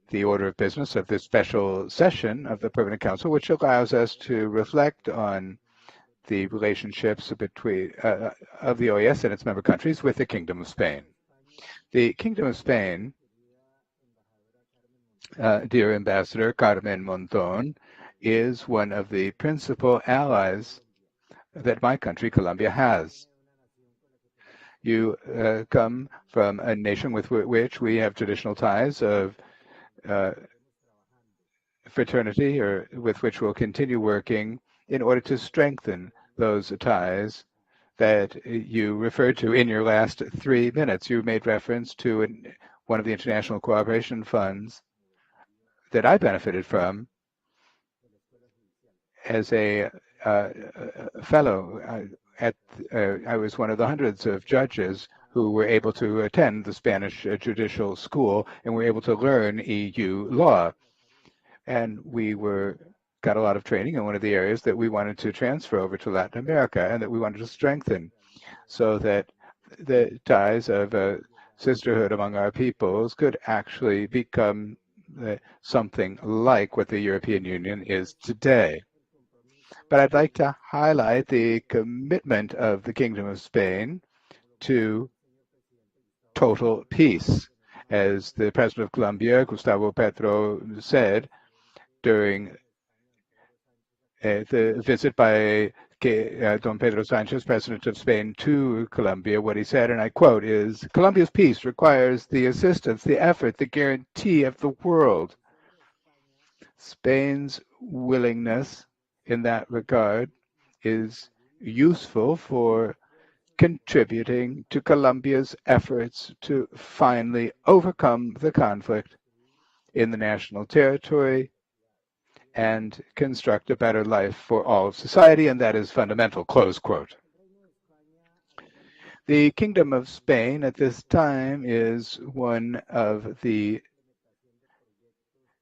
the order of business of this special session of the Permanent Council, which allows us to reflect on the relationships between of the OAS and its member countries with the Kingdom of Spain. The Kingdom of Spain, dear Ambassador Carmen Monton, is one of the principal allies that my country, Colombia, has. You come from a nation with which we have traditional ties of fraternity, or with which we'll continue working in order to strengthen those ties that you referred to in your last 3 minutes. You made reference to one of the international cooperation funds that I benefited from as a fellow. I was one of the hundreds of judges who were able to attend the Spanish judicial school and were able to learn EU law. And we got a lot of training in one of the areas that we wanted to transfer over to Latin America and that we wanted to strengthen so that the ties of sisterhood among our peoples could actually become something like what the European Union is today. But I'd like to highlight the commitment of the Kingdom of Spain to total peace. As the President of Colombia, Gustavo Petro, said during the visit by Don Pedro Sanchez, President of Spain, to Colombia, what he said, and I quote, is, "Colombia's peace requires the assistance, the effort, the guarantee of the world." Spain's willingness in that regard is useful for contributing to Colombia's efforts to finally overcome the conflict in the national territory and construct a better life for all of society, and that is fundamental, close quote. The Kingdom of Spain at this time is one of the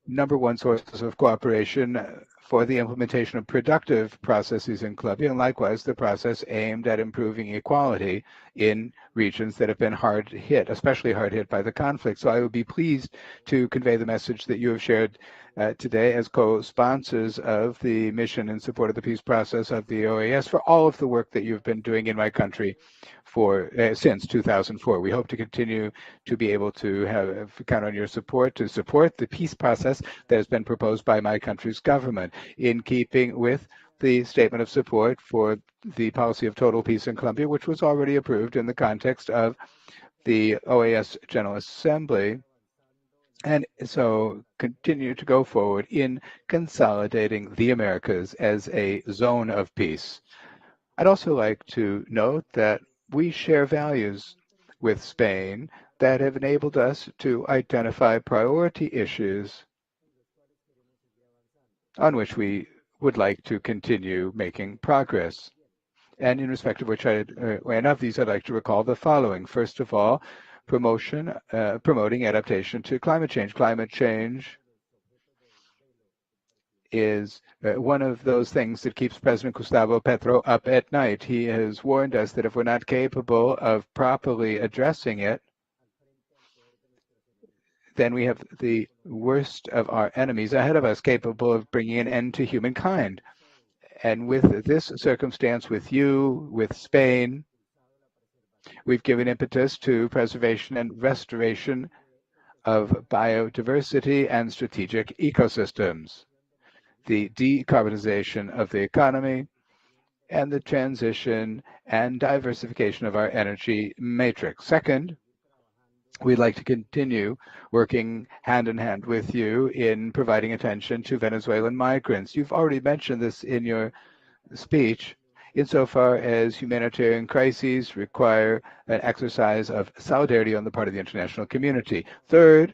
#1 sources of cooperation for the implementation of productive processes in Colombia, and likewise the process aimed at improving equality in regions that have been hard hit, especially hard hit by the conflict. So I would be pleased to convey the message that you have shared today as co-sponsors of the mission in support of the peace process of the OAS for all of the work that you've been doing in my country for since 2004. We hope to continue to be able to count on your support to support the peace process that has been proposed by my country's government in keeping with the statement of support for the policy of total peace in Colombia, which was already approved in the context of the OAS General Assembly. And so continue to go forward in consolidating the Americas as a zone of peace. I'd also like to note that we share values with Spain that have enabled us to identify priority issues on which we would like to continue making progress. And in respect of which and of these, I'd like to recall the following. First of all, promoting adaptation to climate change. Climate change is one of those things that keeps President Gustavo Petro up at night. He has warned us that if we're not capable of properly addressing it, then we have the worst of our enemies ahead of us, capable of bringing an end to humankind. And with this circumstance, with you, with Spain, we've given impetus to preservation and restoration of biodiversity and strategic ecosystems, the decarbonization of the economy, and the transition and diversification of our energy matrix. Second, we'd like to continue working hand in hand with you in providing attention to Venezuelan migrants. You've already mentioned this in your speech, insofar as humanitarian crises require an exercise of solidarity on the part of the international community. Third,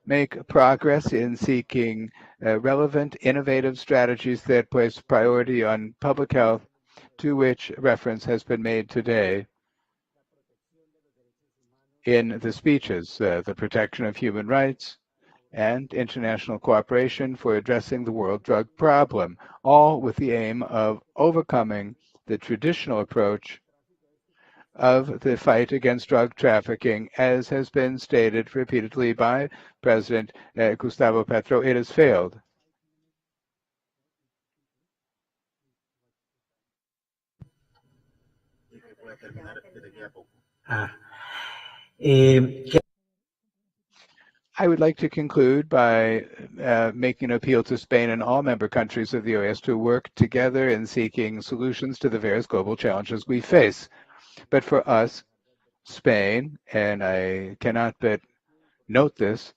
make progress in seeking relevant, innovative strategies that place priority on public health, to which reference has been made today in the speeches, the protection of human rights, and international cooperation for addressing the world drug problem, all with the aim of overcoming the traditional approach of the fight against drug trafficking, as has been stated repeatedly by President Gustavo Petro. It has failed. I would like to conclude by making an appeal to Spain and all member countries of the OAS to work together in seeking solutions to the various global challenges we face. But for us, Spain, and I cannot but note this,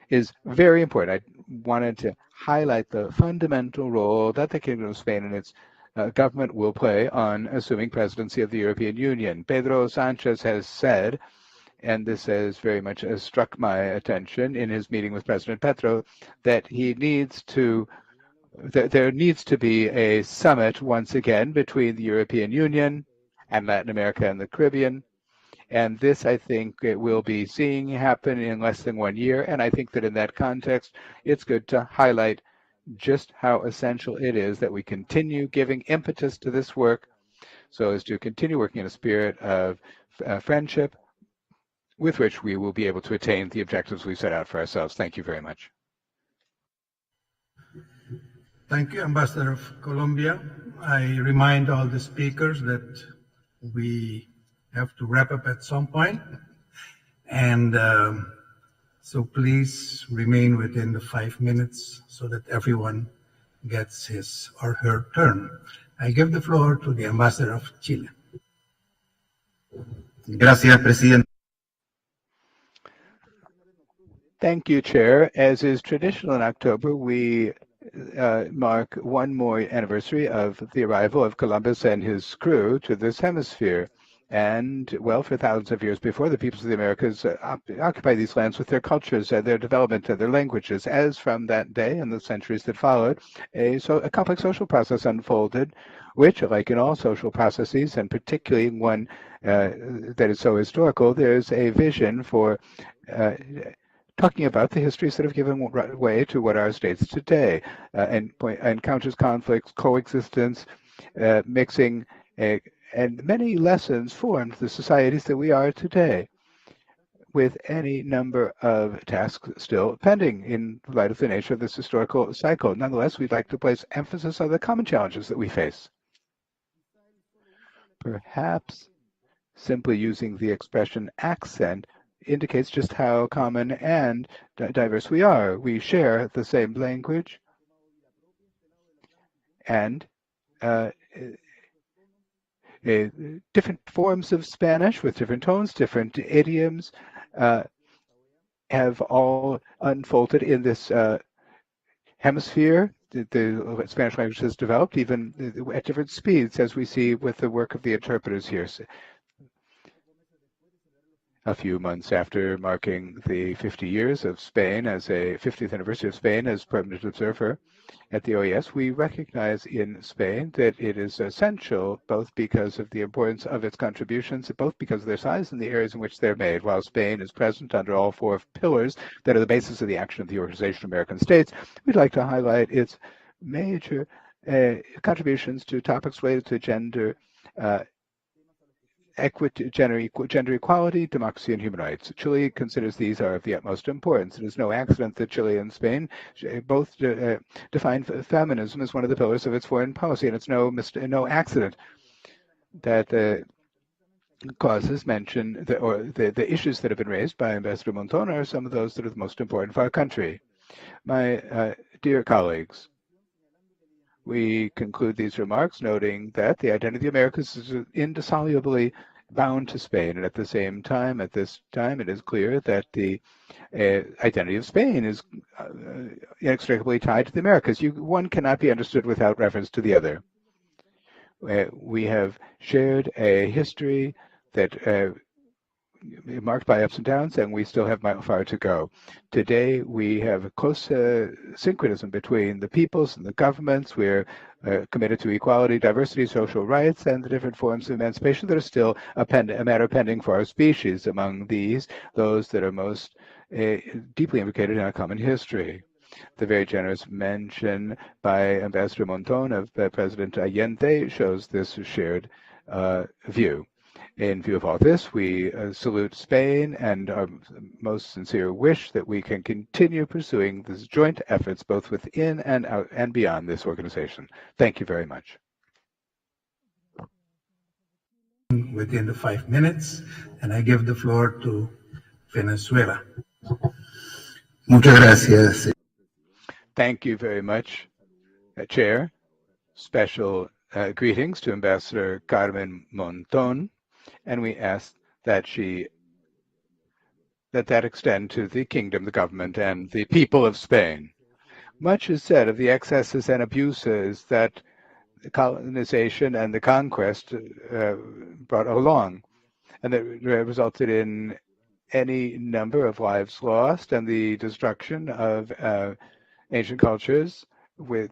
is very important. I wanted to highlight the fundamental role that the Kingdom of Spain and its government will play on assuming presidency of the European Union. Pedro Sanchez has said, and this has very much struck my attention in his meeting with President Petro, that there needs to be a summit once again between the European Union and Latin America and the Caribbean. And this, I think, we'll be seeing happen in less than 1 year. And I think that in that context, it's good to highlight just how essential it is that we continue giving impetus to this work so as to continue working in a spirit of friendship with which we will be able to attain the objectives we set out for ourselves. Thank you very much. Thank you, Ambassador of Colombia. I remind all the speakers that we have to wrap up at some point. And so please remain within the 5 minutes so that everyone gets his or her turn. I give the floor to the Ambassador of Chile. Gracias, Presidente. Thank you, Chair. As is traditional in October, we mark one more anniversary of the arrival of Columbus and his crew to this hemisphere. And, well, for thousands of years before, the peoples of the Americas occupied these lands with their cultures and their development and their languages. As from that day and the centuries that followed, a complex social process unfolded, which, like in all social processes, and particularly one that is so historical, there's a vision for talking about the histories that have given way to what are states today, encounters, conflicts, coexistence, mixing, and many lessons formed the societies that we are today, with any number of tasks still pending in light of the nature of this historical cycle. Nonetheless, we'd like to place emphasis on the common challenges that we face. Perhaps simply using the expression accent indicates just how common and diverse we are. We share the same language and different forms of Spanish with different tones, different idioms have all unfolded in this hemisphere. The Spanish language has developed even at different speeds, as we see with the work of the interpreters here. A few months after marking the 50 years of Spain as a 50th anniversary of Spain as permanent observer at the OAS, we recognize in Spain that it is essential, both because of the importance of its contributions, both because of their size and the areas in which they're made. While Spain is present under all four pillars that are the basis of the action of the Organization of American States, we'd like to highlight its major contributions to topics related to gender equity, gender equality, democracy, and human rights. Chile considers these are of the utmost importance. It is no accident that Chile and Spain both define feminism as one of the pillars of its foreign policy, and it's no accident that causes mentioned, the issues that have been raised by Ambassador Monton are some of those that are the most important for our country. My dear colleagues, we conclude these remarks noting that the identity of the Americas is indissolubly bound to Spain, and at this time, it is clear that the identity of Spain is inextricably tied to the Americas. One cannot be understood without reference to the other. We have shared a history that marked by ups and downs, and we still have far to go. Today, we have a close synchronism between the peoples and the governments. We're committed to equality, diversity, social rights, and the different forms of emancipation that are still a matter pending for our species. Among these, those that are most deeply implicated in our common history. The very generous mention by Ambassador Monton of President Allende shows this shared view. In view of all this, we salute Spain and our most sincere wish that we can continue pursuing these joint efforts both within and out and beyond this organization. Thank you very much. Within the 5 minutes, and I give the floor to Venezuela. Muchas gracias. Thank you very much, Chair. Special greetings to Ambassador Carmen Monton. And we ask that that extend to the kingdom, the government, and the people of Spain. Much is said of the excesses and abuses that the colonization and the conquest brought along, and that resulted in any number of lives lost and the destruction of ancient cultures we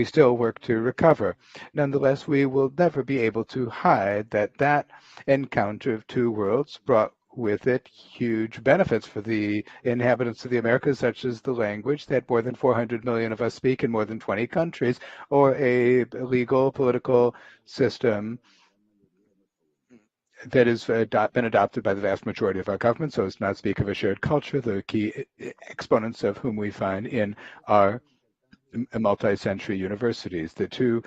still work to recover. Nonetheless, we will never be able to hide that encounter of two worlds brought with it huge benefits for the inhabitants of the Americas, such as the language that more than 400 million of us speak in more than 20 countries, or a legal political system that has been adopted by the vast majority of our government, so as to not speak of a shared culture, the key exponents of whom we find in our multi-century universities. The two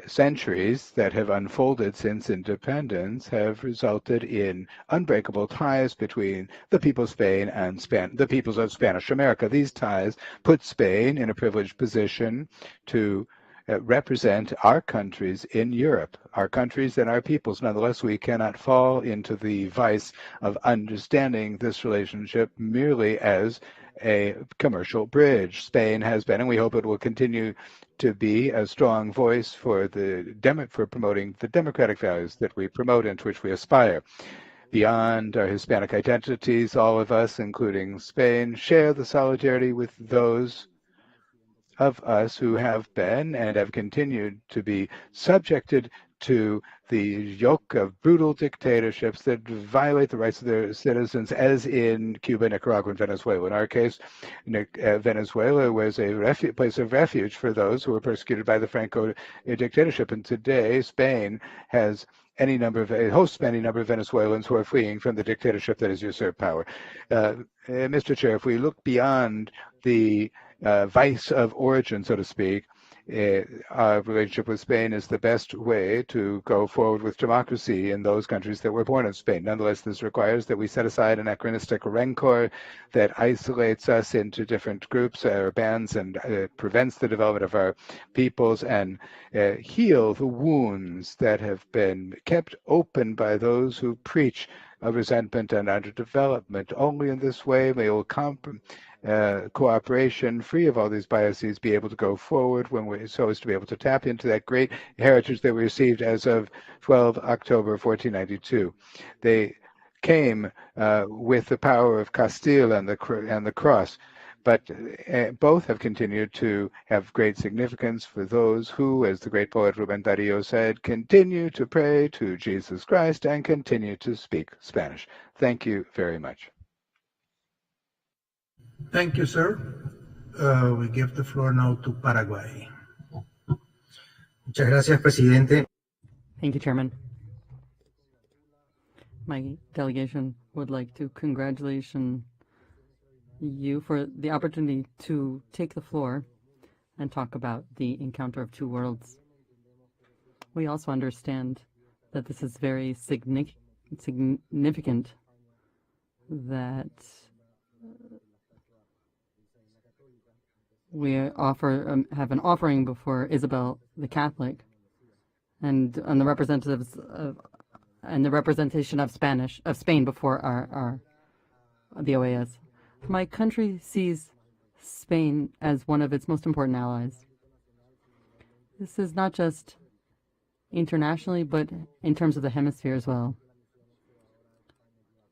centuries that have unfolded since independence have resulted in unbreakable ties between the people of Spain and the peoples of Spanish America. These ties put Spain in a privileged position to represent our countries in Europe, our countries and our peoples. Nonetheless, we cannot fall into the vice of understanding this relationship merely as a commercial bridge. Spain has been, and we hope it will continue to be, a strong voice for promoting the democratic values that we promote and to which we aspire. Beyond our Hispanic identities, all of us, including Spain, share the solidarity with those of us who have been and have continued to be subjected to the yoke of brutal dictatorships that violate the rights of their citizens, as in Cuba, Nicaragua, and Venezuela. In our case, Venezuela was a place of refuge for those who were persecuted by the Franco dictatorship. And today, Spain has hosts any number of Venezuelans who are fleeing from the dictatorship that has usurped power. Mr. Chair, if we look beyond the vice of origin, so to speak, our relationship with Spain is the best way to go forward with democracy in those countries that were born in Spain. Nonetheless, this requires that we set aside anachronistic rancor that isolates us into different groups or bands and prevents the development of our peoples, and heal the wounds that have been kept open by those who preach of resentment and underdevelopment. Only in this way may cooperation, free of all these biases, be able to go forward so as to be able to tap into that great heritage that we received as of 12 October 1492. They came with the power of Castile and the cross, but both have continued to have great significance for those who, as the great poet Rubén Darío said, continue to pray to Jesus Christ and continue to speak Spanish. Thank you very much. Thank you, sir. We give the floor now to Paraguay. Muchas gracias, presidente. Thank you, Chairman. My delegation would like to congratulate you for the opportunity to take the floor and talk about the encounter of two worlds. We also understand that this is very significant that we have an offering before Isabel the Catholic and the representatives and the representation of Spain before the OAS. My country sees Spain as one of its most important allies. This is not just internationally, but in terms of the hemisphere as well.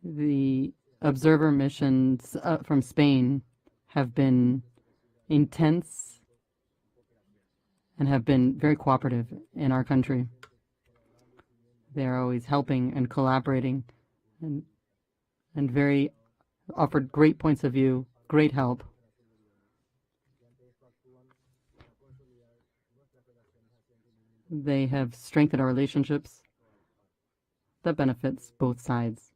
The observer missions from Spain have been intense and have been very cooperative in our country. They are always helping and collaborating and very offered great points of view, great help. They have strengthened our relationships that benefits both sides.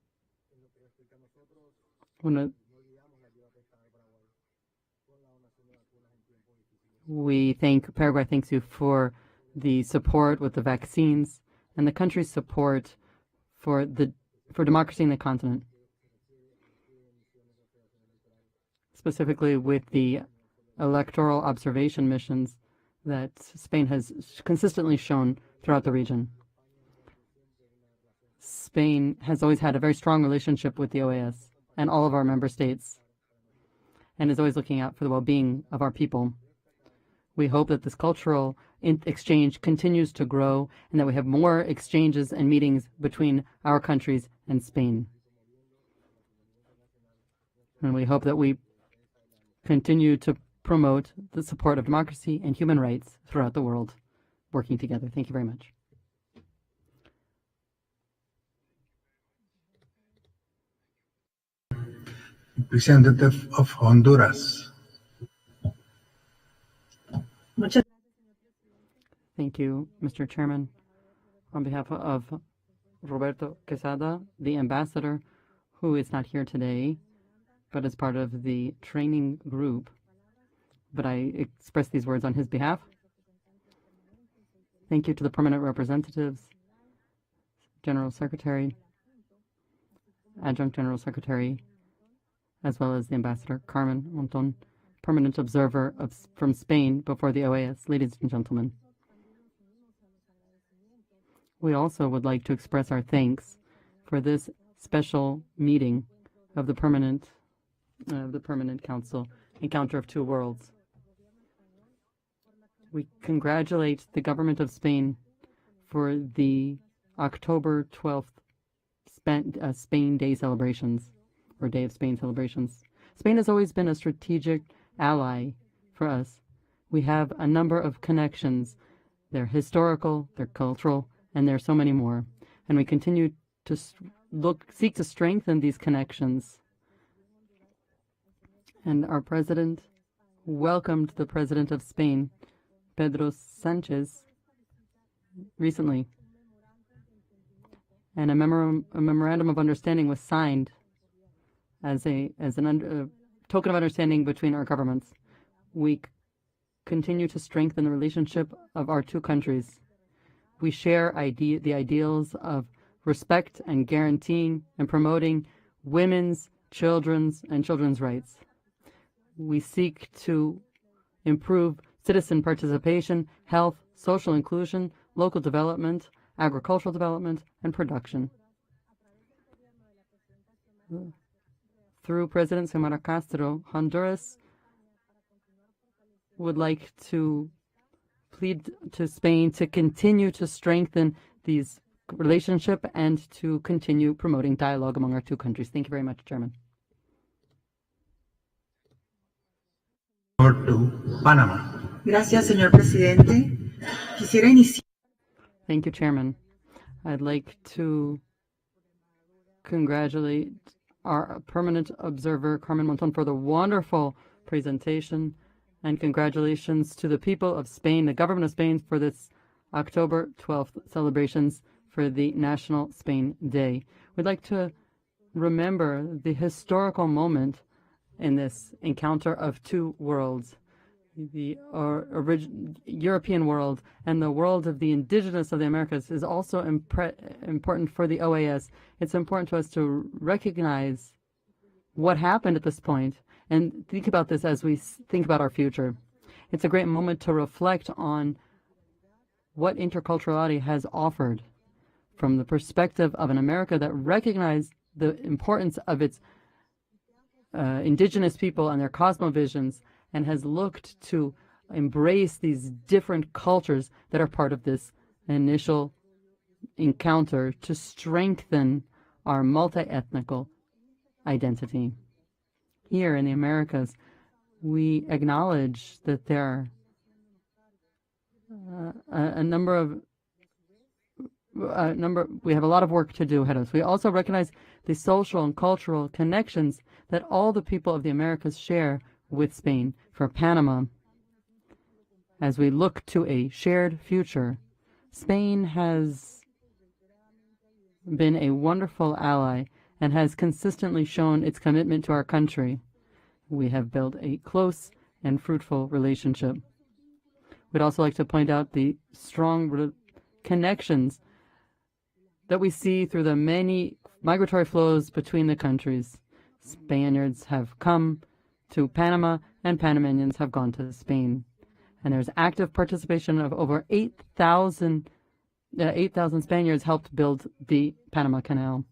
Paraguay thanks you for the support with the vaccines and the country's support for democracy in the continent, specifically with the electoral observation missions that Spain has consistently shown throughout the region. Spain has always had a very strong relationship with the OAS and all of our member states, and is always looking out for the well-being of our people. We hope that this cultural exchange continues to grow and that we have more exchanges and meetings between our countries and Spain. And we hope that we continue to promote the support of democracy and human rights throughout the world, working together. Thank you very much. Representative of Honduras. Thank you, Mr. Chairman. On behalf of Roberto Quesada, the ambassador, who is not here today, but is part of the training group, but I express these words on his behalf. Thank you to the permanent representatives, General Secretary, Adjunct General Secretary, as well as the Ambassador Carmen Monton, permanent observer from Spain before the OAS. Ladies and gentlemen, We also would like to express our thanks for this special meeting of the Permanent Council, Encounter of Two Worlds. We congratulate the government of Spain for the October 12th Spain Day celebrations, or Day of Spain celebrations. Spain has always been a strategic ally for us. We have a number of connections. They're historical, they're cultural, and there are so many more. And we continue to seek to strengthen these connections. And our president welcomed the president of Spain, Pedro Sanchez, recently. And a memorandum of understanding was signed as a token of understanding between our governments. We continue to strengthen the relationship of our two countries. We share the ideals of respect and guaranteeing and promoting women's, children's rights. We seek to improve citizen participation, health, social inclusion, local development, agricultural development, and production. Through President Xiomara Castro, Honduras would like to plead to Spain to continue to strengthen these relationship and to continue promoting dialogue among our two countries. Thank you very much, Chairman. To Panama. Gracias, señor presidente. Quisiera iniciar. Thank you, Chairman. I'd like to congratulate our permanent observer, Carmen Monton, for the wonderful presentation, and congratulations to the people of Spain, the government of Spain, for this October 12th celebrations for the National Spain Day. We'd like to remember the historical moment in this encounter of two worlds, the European world and the world of the indigenous of the Americas is also important for the OAS. It's important to us to recognize what happened at this point and think about this as we think about our future. It's a great moment to reflect on what interculturality has offered from the perspective of an America that recognized the importance of its indigenous people and their cosmovisions, and has looked to embrace these different cultures that are part of this initial encounter to strengthen our multi-ethnical identity. Here in the Americas, we acknowledge that there are we have a lot of work to do ahead of us. We also recognize the social and cultural connections that all the people of the Americas share with Spain. For Panama, as we look to a shared future, Spain has been a wonderful ally and has consistently shown its commitment to our country. We have built a close and fruitful relationship. We'd also like to point out the strong connections that we see through the many migratory flows between the countries. Spaniards have come to Panama and Panamanians have gone to Spain. And there's active participation of over 8,000 Spaniards helped build the Panama Canal.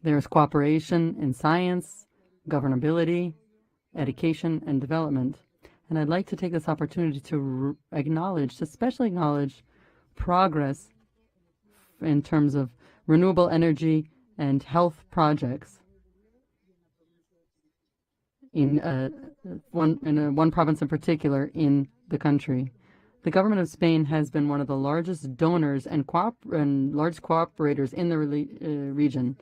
There's cooperation in science, governability, education, and development. And I'd like to take this opportunity to especially acknowledge progress in terms of renewable energy and health projects in one province in particular in the country. The government of Spain has been one of the largest donors and large cooperators in the region,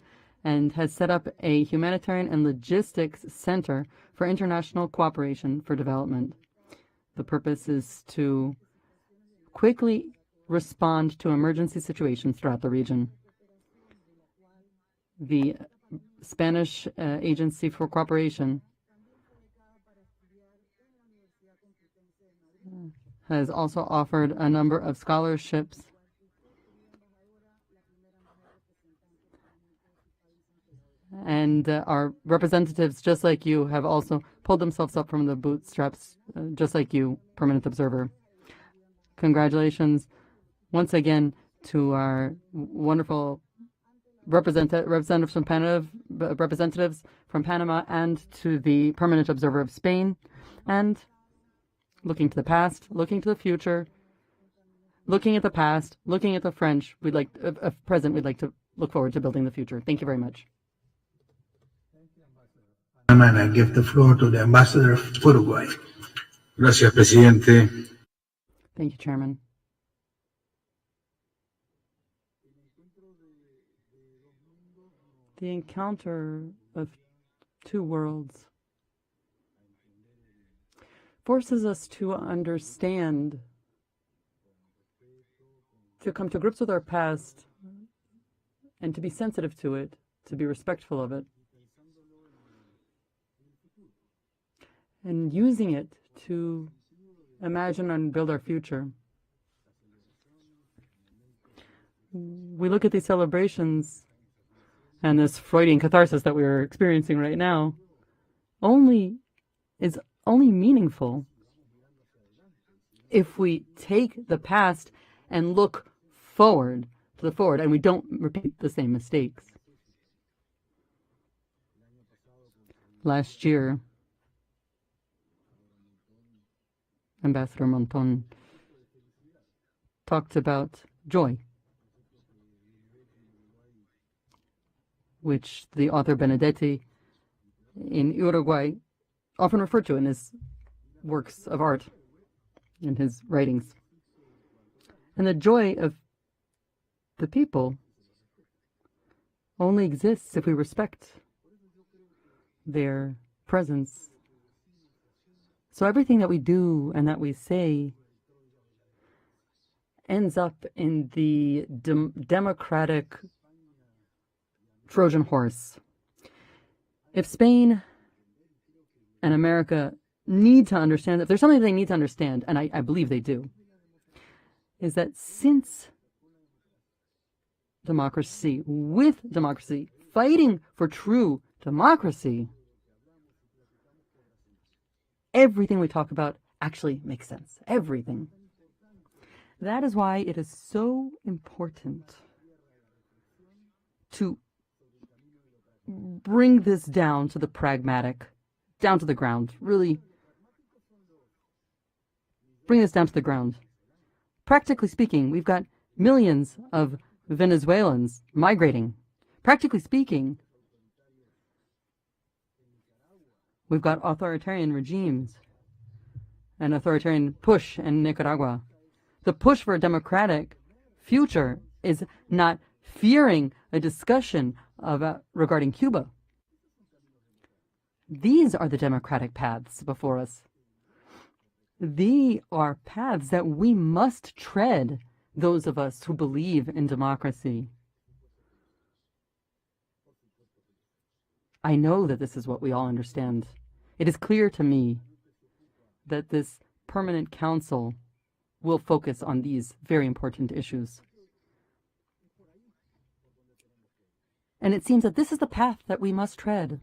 and has set up a humanitarian and logistics center for international cooperation for development. The purpose is to quickly respond to emergency situations throughout the region. The Spanish Agency for Cooperation has also offered a number of scholarships and our representatives, just like you, have also pulled themselves up from the bootstraps, just like you, Permanent Observer. Congratulations, once again to our wonderful representatives from Panama and to the permanent observer of Spain, and looking to the past, looking to the future, looking at the past, looking at the French, present, we'd like to look forward to building the future. Thank you very much. And I give the floor to the Ambassador of Uruguay. Gracias, presidente. Thank you, Chairman. The encounter of two worlds forces us to understand, to come to grips with our past, and to be sensitive to it, to be respectful of it, and using it to imagine and build our future. We look at these celebrations and this Freudian catharsis that we're experiencing right now is only meaningful if we take the past and look forward to the forward, and we don't repeat the same mistakes. Last year, Ambassador Monton talked about joy, which the author Benedetti in Uruguay often referred to in his works of art, in his writings. And the joy of the people only exists if we respect their presence. So everything that we do and that we say ends up in the democratic Trojan horse. If Spain and America need to understand, if there's something they need to understand, and I believe they do, is that since democracy, with democracy, fighting for true democracy, everything we talk about actually makes sense. Everything. That is why it is so important to bring this down to the pragmatic, down to the ground, really bring this down to the ground. Practically speaking, we've got millions of Venezuelans migrating. Practically speaking, we've got authoritarian regimes and authoritarian push in Nicaragua. The push for a democratic future is not fearing a discussion regarding Cuba. These are the democratic paths before us. These are paths that we must tread, those of us who believe in democracy. I know that this is what we all understand. It is clear to me that this permanent council will focus on these very important issues. And it seems that this is the path that we must tread.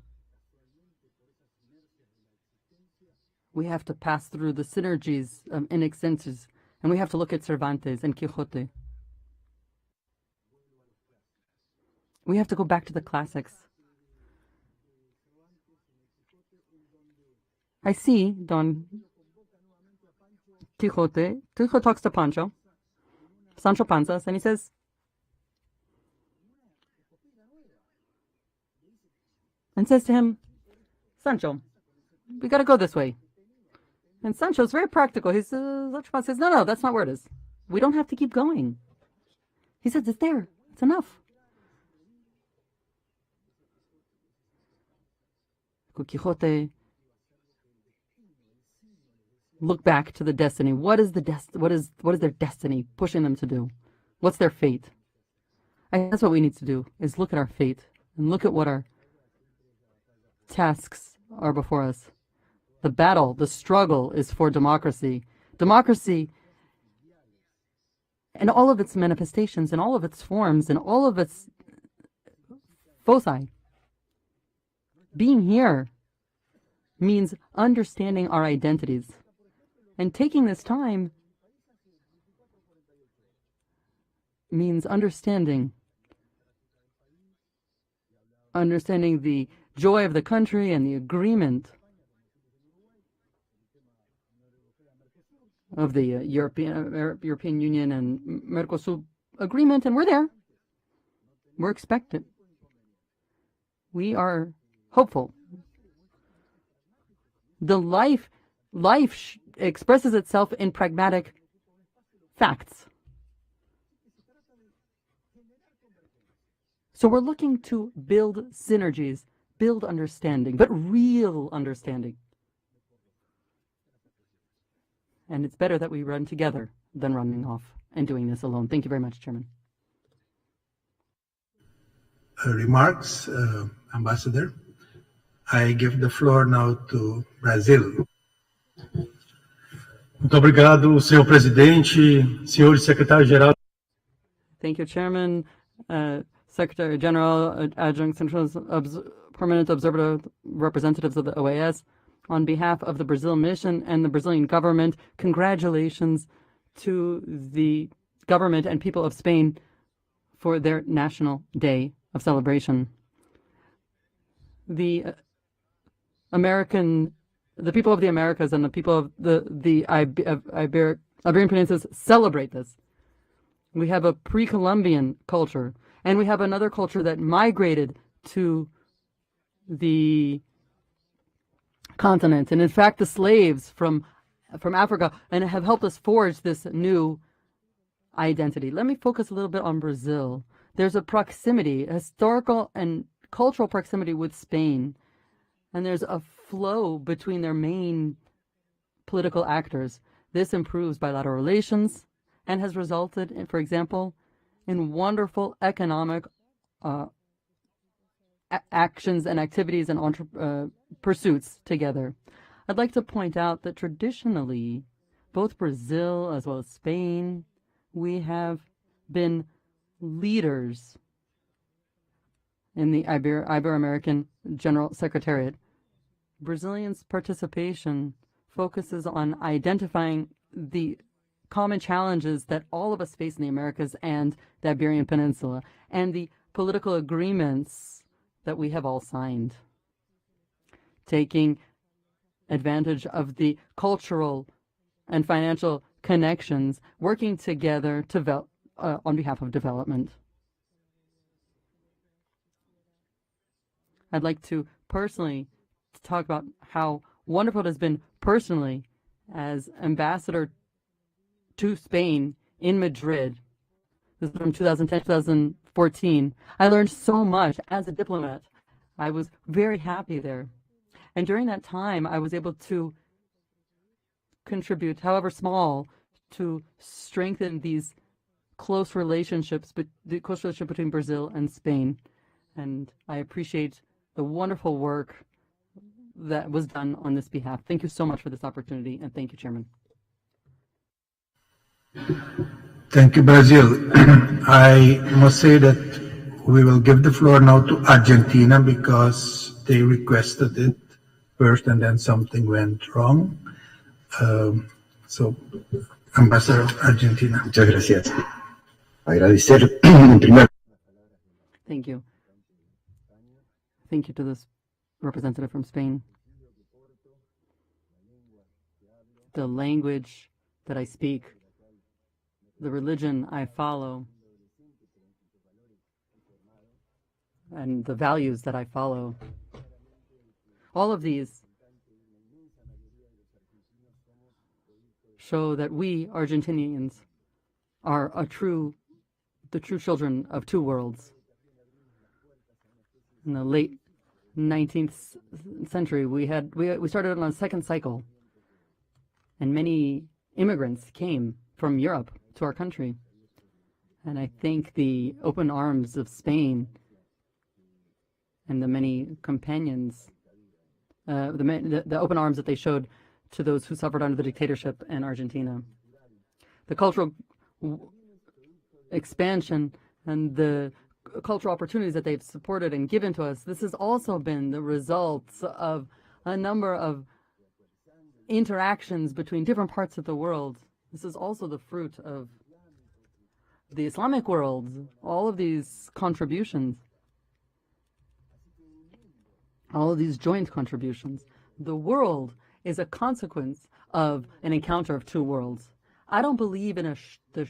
We have to pass through the synergies of inexences, and we have to look at Cervantes and Quixote. We have to go back to the classics. I see Don Quixote talks to Sancho Panza, and he says, to him, Sancho, we got to go this way. And Sancho's very practical. Sancho Panza says, no, that's not where it is. We don't have to keep going. He says, it's there. It's enough. Quixote look back to the destiny. What is their destiny pushing them to do? What's their fate? I think that's what we need to do, is look at our fate and look at what our tasks are before us. The battle, the struggle is for democracy. Democracy and all of its manifestations and all of its forms and all of its foci. Being here means understanding our identities and taking this time means understanding the joy of the country and the agreement of the European Union and Mercosur agreement, and we're there. We're expectant. We are hopeful. The life expresses itself in pragmatic facts. So we're looking to build synergies, build understanding, but real understanding. And it's better that we run together than running off and doing this alone. Thank you very much, Chairman. Remarks, Ambassador. I give the floor now to Brazil. Muito obrigado, senhor presidente, senhores secretário-geral. Thank you, Chairman, Secretary General, Adjunct Central Permanent Observer Representatives of the OAS. On behalf of the Brazil mission and the Brazilian government, congratulations to the government and people of Spain for their National Day of celebration. The people of the Americas and the people of the Iberian Peninsula celebrate this. We have a pre-Columbian culture, and we have another culture that migrated to the continent, and in fact the slaves from Africa, and have helped us forge this new identity. Let me focus a little bit on Brazil. There's a proximity, a historical and cultural proximity with Spain, and there's a flow between their main political actors. This improves bilateral relations and has resulted in, for example, in wonderful economic actions and activities and pursuits together. I'd like to point out that traditionally, both Brazil as well as Spain, we have been leaders in the Ibero-American General Secretariat. Brazilians' participation focuses on identifying the common challenges that all of us face in the Americas and the Iberian Peninsula, and the political agreements that we have all signed, taking advantage of the cultural and financial connections, working together to on behalf of development. I'd like to personally talk about how wonderful it has been personally as ambassador to Spain in Madrid. This is from 2010, 2014. I learned so much as a diplomat. I was very happy there. And during that time, I was able to contribute, however small, to strengthen these close relationships, but the close relationship between Brazil and Spain. And I appreciate the wonderful work that was done on this behalf. Thank you so much for this opportunity, and thank you, Chairman. Thank you, Brazil. I must say that we will give the floor now to Argentina because they requested it first and then something went wrong. So, Ambassador of Argentina. Muchas gracias. Agradecer en primer. Thank you. Thank you to this representative from Spain. The language that I speak, the religion I follow, and the values that I follow, all of these show that we Argentinians are the true children of two worlds. In the late 19th century, we started on a second cycle, and many immigrants came from Europe to our country. And I think the open arms of Spain and the many companions, the open arms that they showed to those who suffered under the dictatorship in Argentina. The cultural expansion and the cultural opportunities that they've supported and given to us, this has also been the results of a number of interactions between different parts of the world. This is also the fruit of the Islamic world, all of these contributions, all of these joint contributions. The world is a consequence of an encounter of two worlds. I don't believe in the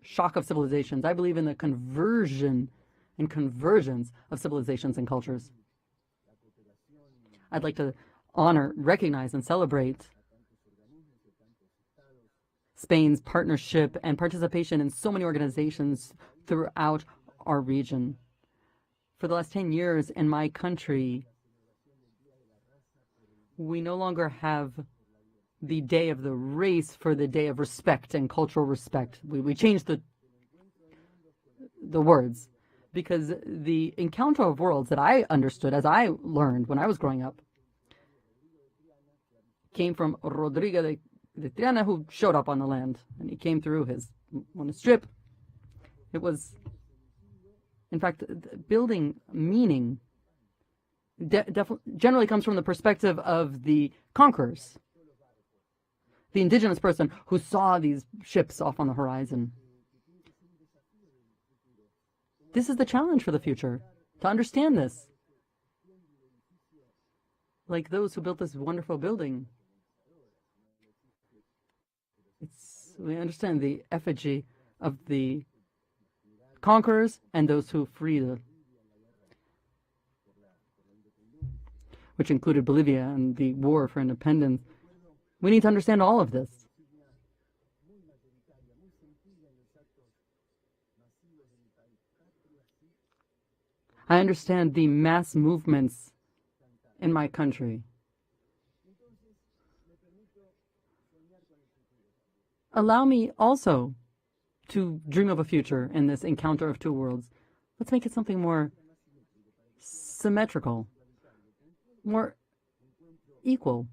shock of civilizations. I believe in the conversion and convergence of civilizations and cultures. I'd like to honor, recognize, and celebrate Spain's partnership and participation in so many organizations throughout our region. For the last 10 years in my country, we no longer have the day of the race for the day of respect and cultural respect. We changed the words, because the encounter of worlds that I understood, as I learned when I was growing up, came from Rodrigo de Triana, who showed up on the land, and he came through on a strip. It was, in fact, building meaning generally comes from the perspective of the conquerors, the indigenous person who saw these ships off on the horizon. This is the challenge for the future, to understand this. Like those who built this wonderful building. We understand the effigy of the conquerors and those who freed it, which included Bolivia and the war for independence. We need to understand all of this. I understand the mass movements in my country. Allow me also to dream of a future in this encounter of two worlds. Let's make it something more symmetrical, more equal,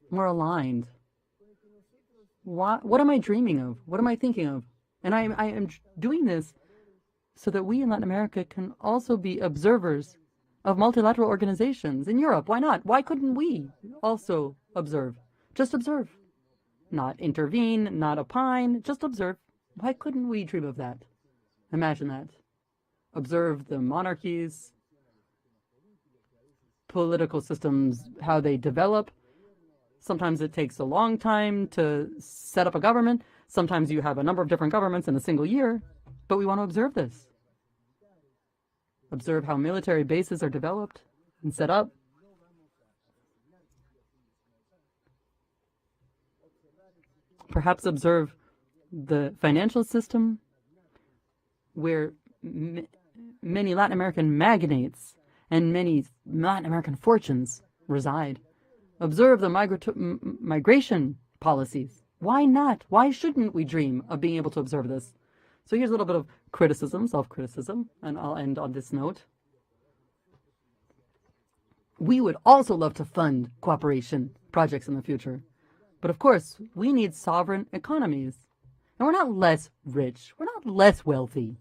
more aligned. What am I dreaming of? What am I thinking of? And I am doing this so that we in Latin America can also be observers of multilateral organizations. In Europe, why not? Why couldn't we also observe? Just observe. Not intervene, not opine, just observe. Why couldn't we dream of that? Imagine that. Observe the monarchies, political systems, how they develop. Sometimes it takes a long time to set up a government. Sometimes you have a number of different governments in a single year. But we want to observe this. Observe how military bases are developed and set up. Perhaps observe the financial system where many Latin American magnates and many Latin American fortunes reside. Observe the migration policies. Why not? Why shouldn't we dream of being able to observe this? So here's a little bit of criticism, self-criticism, and I'll end on this note. We would also love to fund cooperation projects in the future. But of course, we need sovereign economies. And we're not less rich. We're not less wealthy.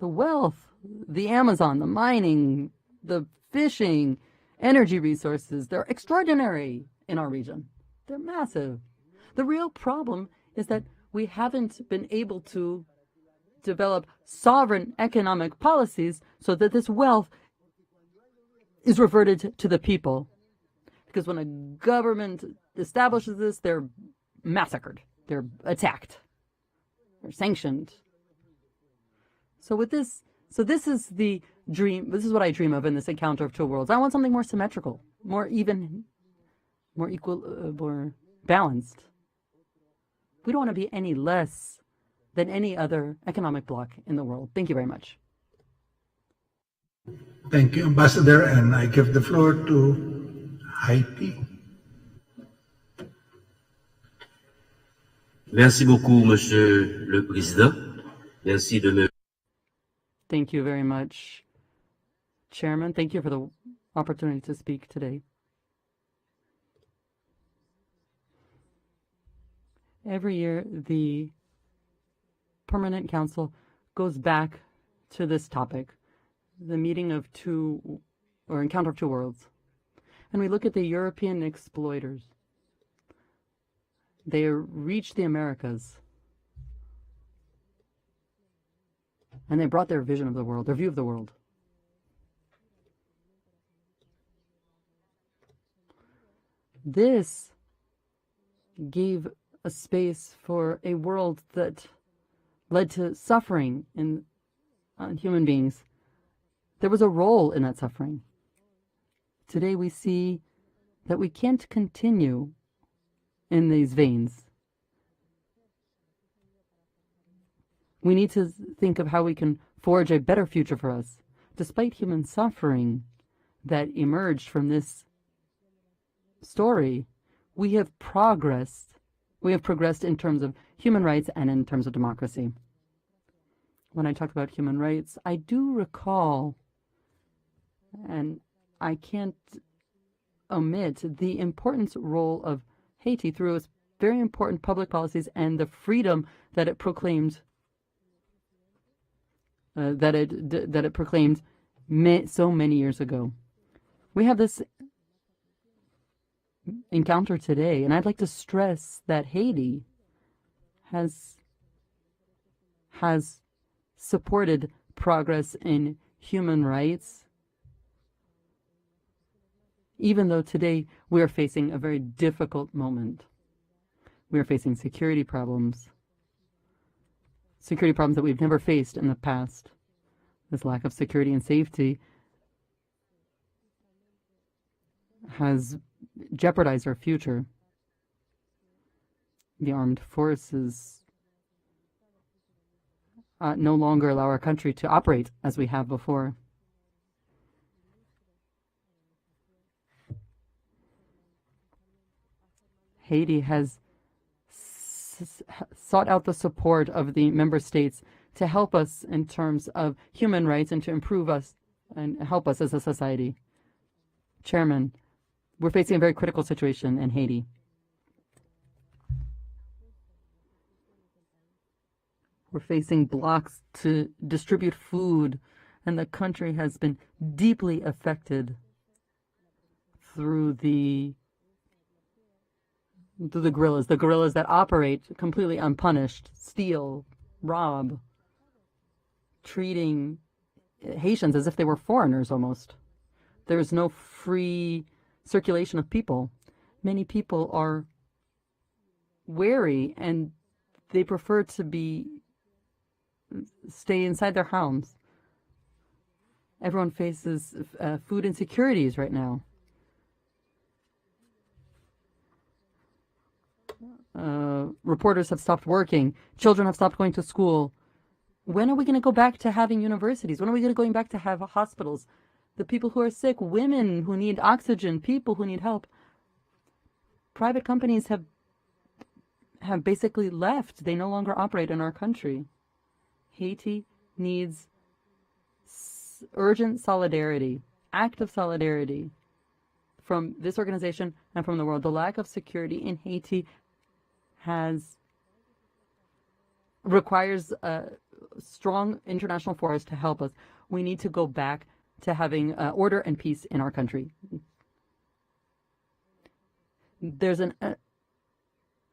The wealth, the Amazon, the mining, the fishing, energy resources, they're extraordinary in our region. They're massive. The real problem is that we haven't been able to develop sovereign economic policies so that this wealth is reverted to the people. Because when a government establishes this, they're massacred, they're attacked, they're sanctioned. So this is the dream, this is what I dream of in this encounter of two worlds. I want something more symmetrical, more even, more equal, more balanced. We don't want to be any less than any other economic bloc in the world. Thank you very much. Thank you, Ambassador, and I give the floor to Haiti. Merci beaucoup, Monsieur le Président. Merci de me. Thank you very much, Chairman. Thank you for the opportunity to speak today. Every year, the Permanent Council goes back to this topic, the meeting of two, or encounter of two worlds. And we look at the European exploiters. They reach the Americas. and they brought their vision of the world, their view of the world. This gave a space for a world that led to suffering in human beings. There was a role in that suffering. Today we see that we can't continue in these veins. We need to think of how we can forge a better future for us. Despite human suffering that emerged from this story, we have progressed. We have progressed in terms of human rights and in terms of democracy. When I talk about human rights, I do recall, and I can't omit, the important role of Haiti through its very important public policies and the freedom that it proclaimed that it proclaimed so many years ago. We have this encounter today, and I'd like to stress that Haiti has supported progress in human rights, even though today we are facing a very difficult moment. We are facing security problems that we've never faced in the past. This lack of security and safety has jeopardized our future. The armed forces no longer allow our country to operate as we have before. Haiti has sought out the support of the member states to help us in terms of human rights and to improve us and help us as a society. Chairman, we're facing a very critical situation in Haiti. We're facing blocks to distribute food, and the country has been deeply affected through the guerrillas that operate completely unpunished, steal, rob, treating Haitians as if they were foreigners almost. There is no free circulation of people. Many people are wary and they prefer to stay inside their homes. Everyone faces food insecurities right now. Reporters have stopped working. Children have stopped going to school. When are we going to go back to having universities? When are we going back to have hospitals? The people who are sick, women who need oxygen, people who need help. Private companies have basically left. They no longer operate in our country. Haiti needs urgent solidarity, active solidarity from this organization and from the world. The lack of security in Haiti requires a strong international force to help us. We need to go back to having order and peace in our country. There's an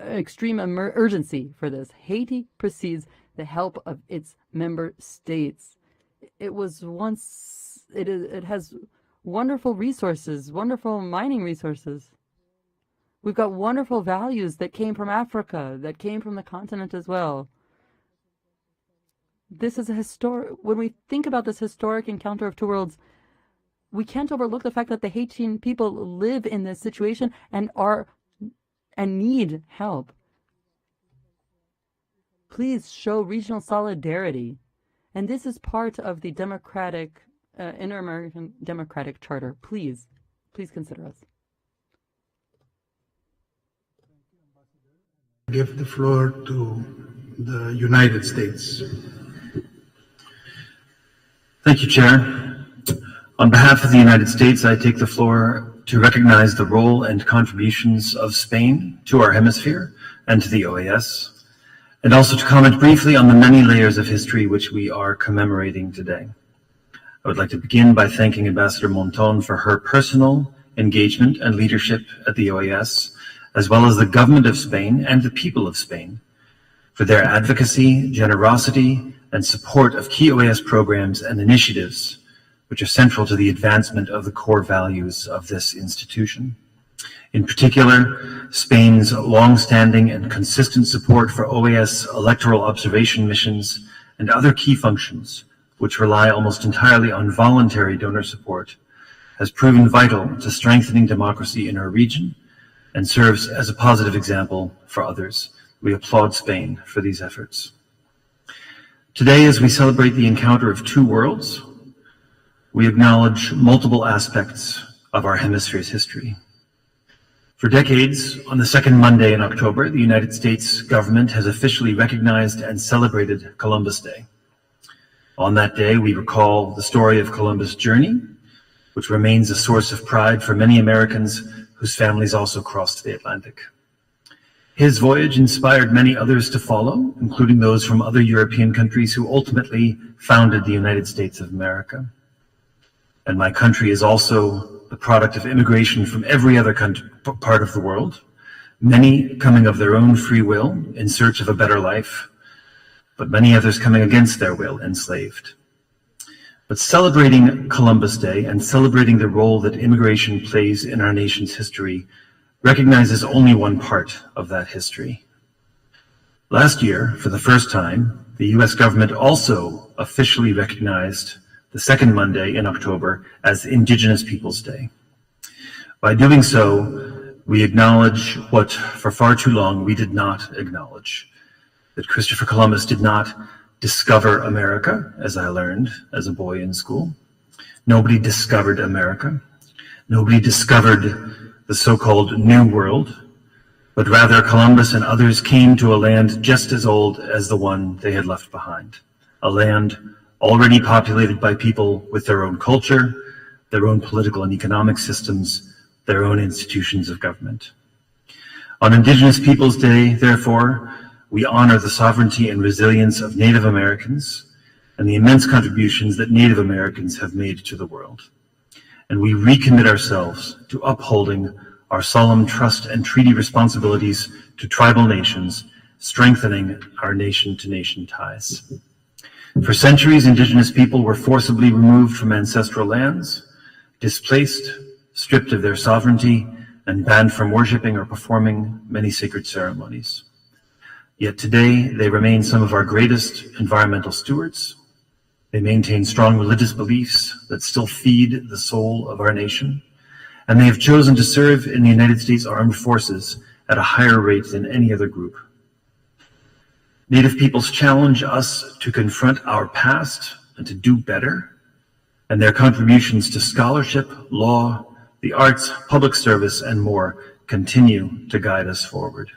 extreme urgency for this. Haiti precedes the help of its member states. It has wonderful resources, wonderful mining resources. We've got wonderful values that came from Africa, that came from the continent as well. This is when we think about this historic encounter of two worlds, we can't overlook the fact that the Haitian people live in this situation and need help. Please show regional solidarity. And this is part of the Inter-American Democratic Charter. Please consider us. Give the floor to the United States. Thank you, Chair. On behalf of the United States, I take the floor to recognize the role and contributions of Spain to our hemisphere and to the OAS, and also to comment briefly on the many layers of history which we are commemorating today. I would like to begin by thanking Ambassador Monton for her personal engagement and leadership at the OAS, as well as the government of Spain and the people of Spain for their advocacy, generosity, and support of key OAS programs and initiatives which are central to the advancement of the core values of this institution. In particular, Spain's long-standing and consistent support for OAS electoral observation missions and other key functions, which rely almost entirely on voluntary donor support, has proven vital to strengthening democracy in our region and serves as a positive example for others. We applaud Spain for these efforts. Today, as we celebrate the encounter of two worlds, we acknowledge multiple aspects of our hemisphere's history. For decades, on the second Monday in October, the United States government has officially recognized and celebrated Columbus Day. On that day, we recall the story of Columbus' journey, which remains a source of pride for many Americans whose families also crossed the Atlantic. His voyage inspired many others to follow, including those from other European countries who ultimately founded the United States of America. And my country is also the product of immigration from every other part of the world, many coming of their own free will in search of a better life, but many others coming against their will, enslaved. But celebrating Columbus Day and celebrating the role that immigration plays in our nation's history recognizes only one part of that history. Last year, for the first time, the U.S. government also officially recognized the second Monday in October as Indigenous Peoples Day. By doing so, we acknowledge what for far too long we did not acknowledge, that Christopher Columbus did not discover America, as I learned as a boy in school. Nobody discovered America. Nobody discovered the so-called New World, but rather Columbus and others came to a land just as old as the one they had left behind, a land already populated by people with their own culture, their own political and economic systems, their own institutions of government. On Indigenous Peoples Day, therefore, we honor the sovereignty and resilience of Native Americans and the immense contributions that Native Americans have made to the world. And we recommit ourselves to upholding our solemn trust and treaty responsibilities to tribal nations, strengthening our nation-to-nation ties. For centuries, Indigenous people were forcibly removed from ancestral lands, displaced, stripped of their sovereignty, and banned from worshiping or performing many sacred ceremonies. Yet today, they remain some of our greatest environmental stewards. They maintain strong religious beliefs that still feed the soul of our nation, and they have chosen to serve in the United States Armed Forces at a higher rate than any other group. Native peoples challenge us to confront our past and to do better, and their contributions to scholarship, law, the arts, public service, and more continue to guide us forward.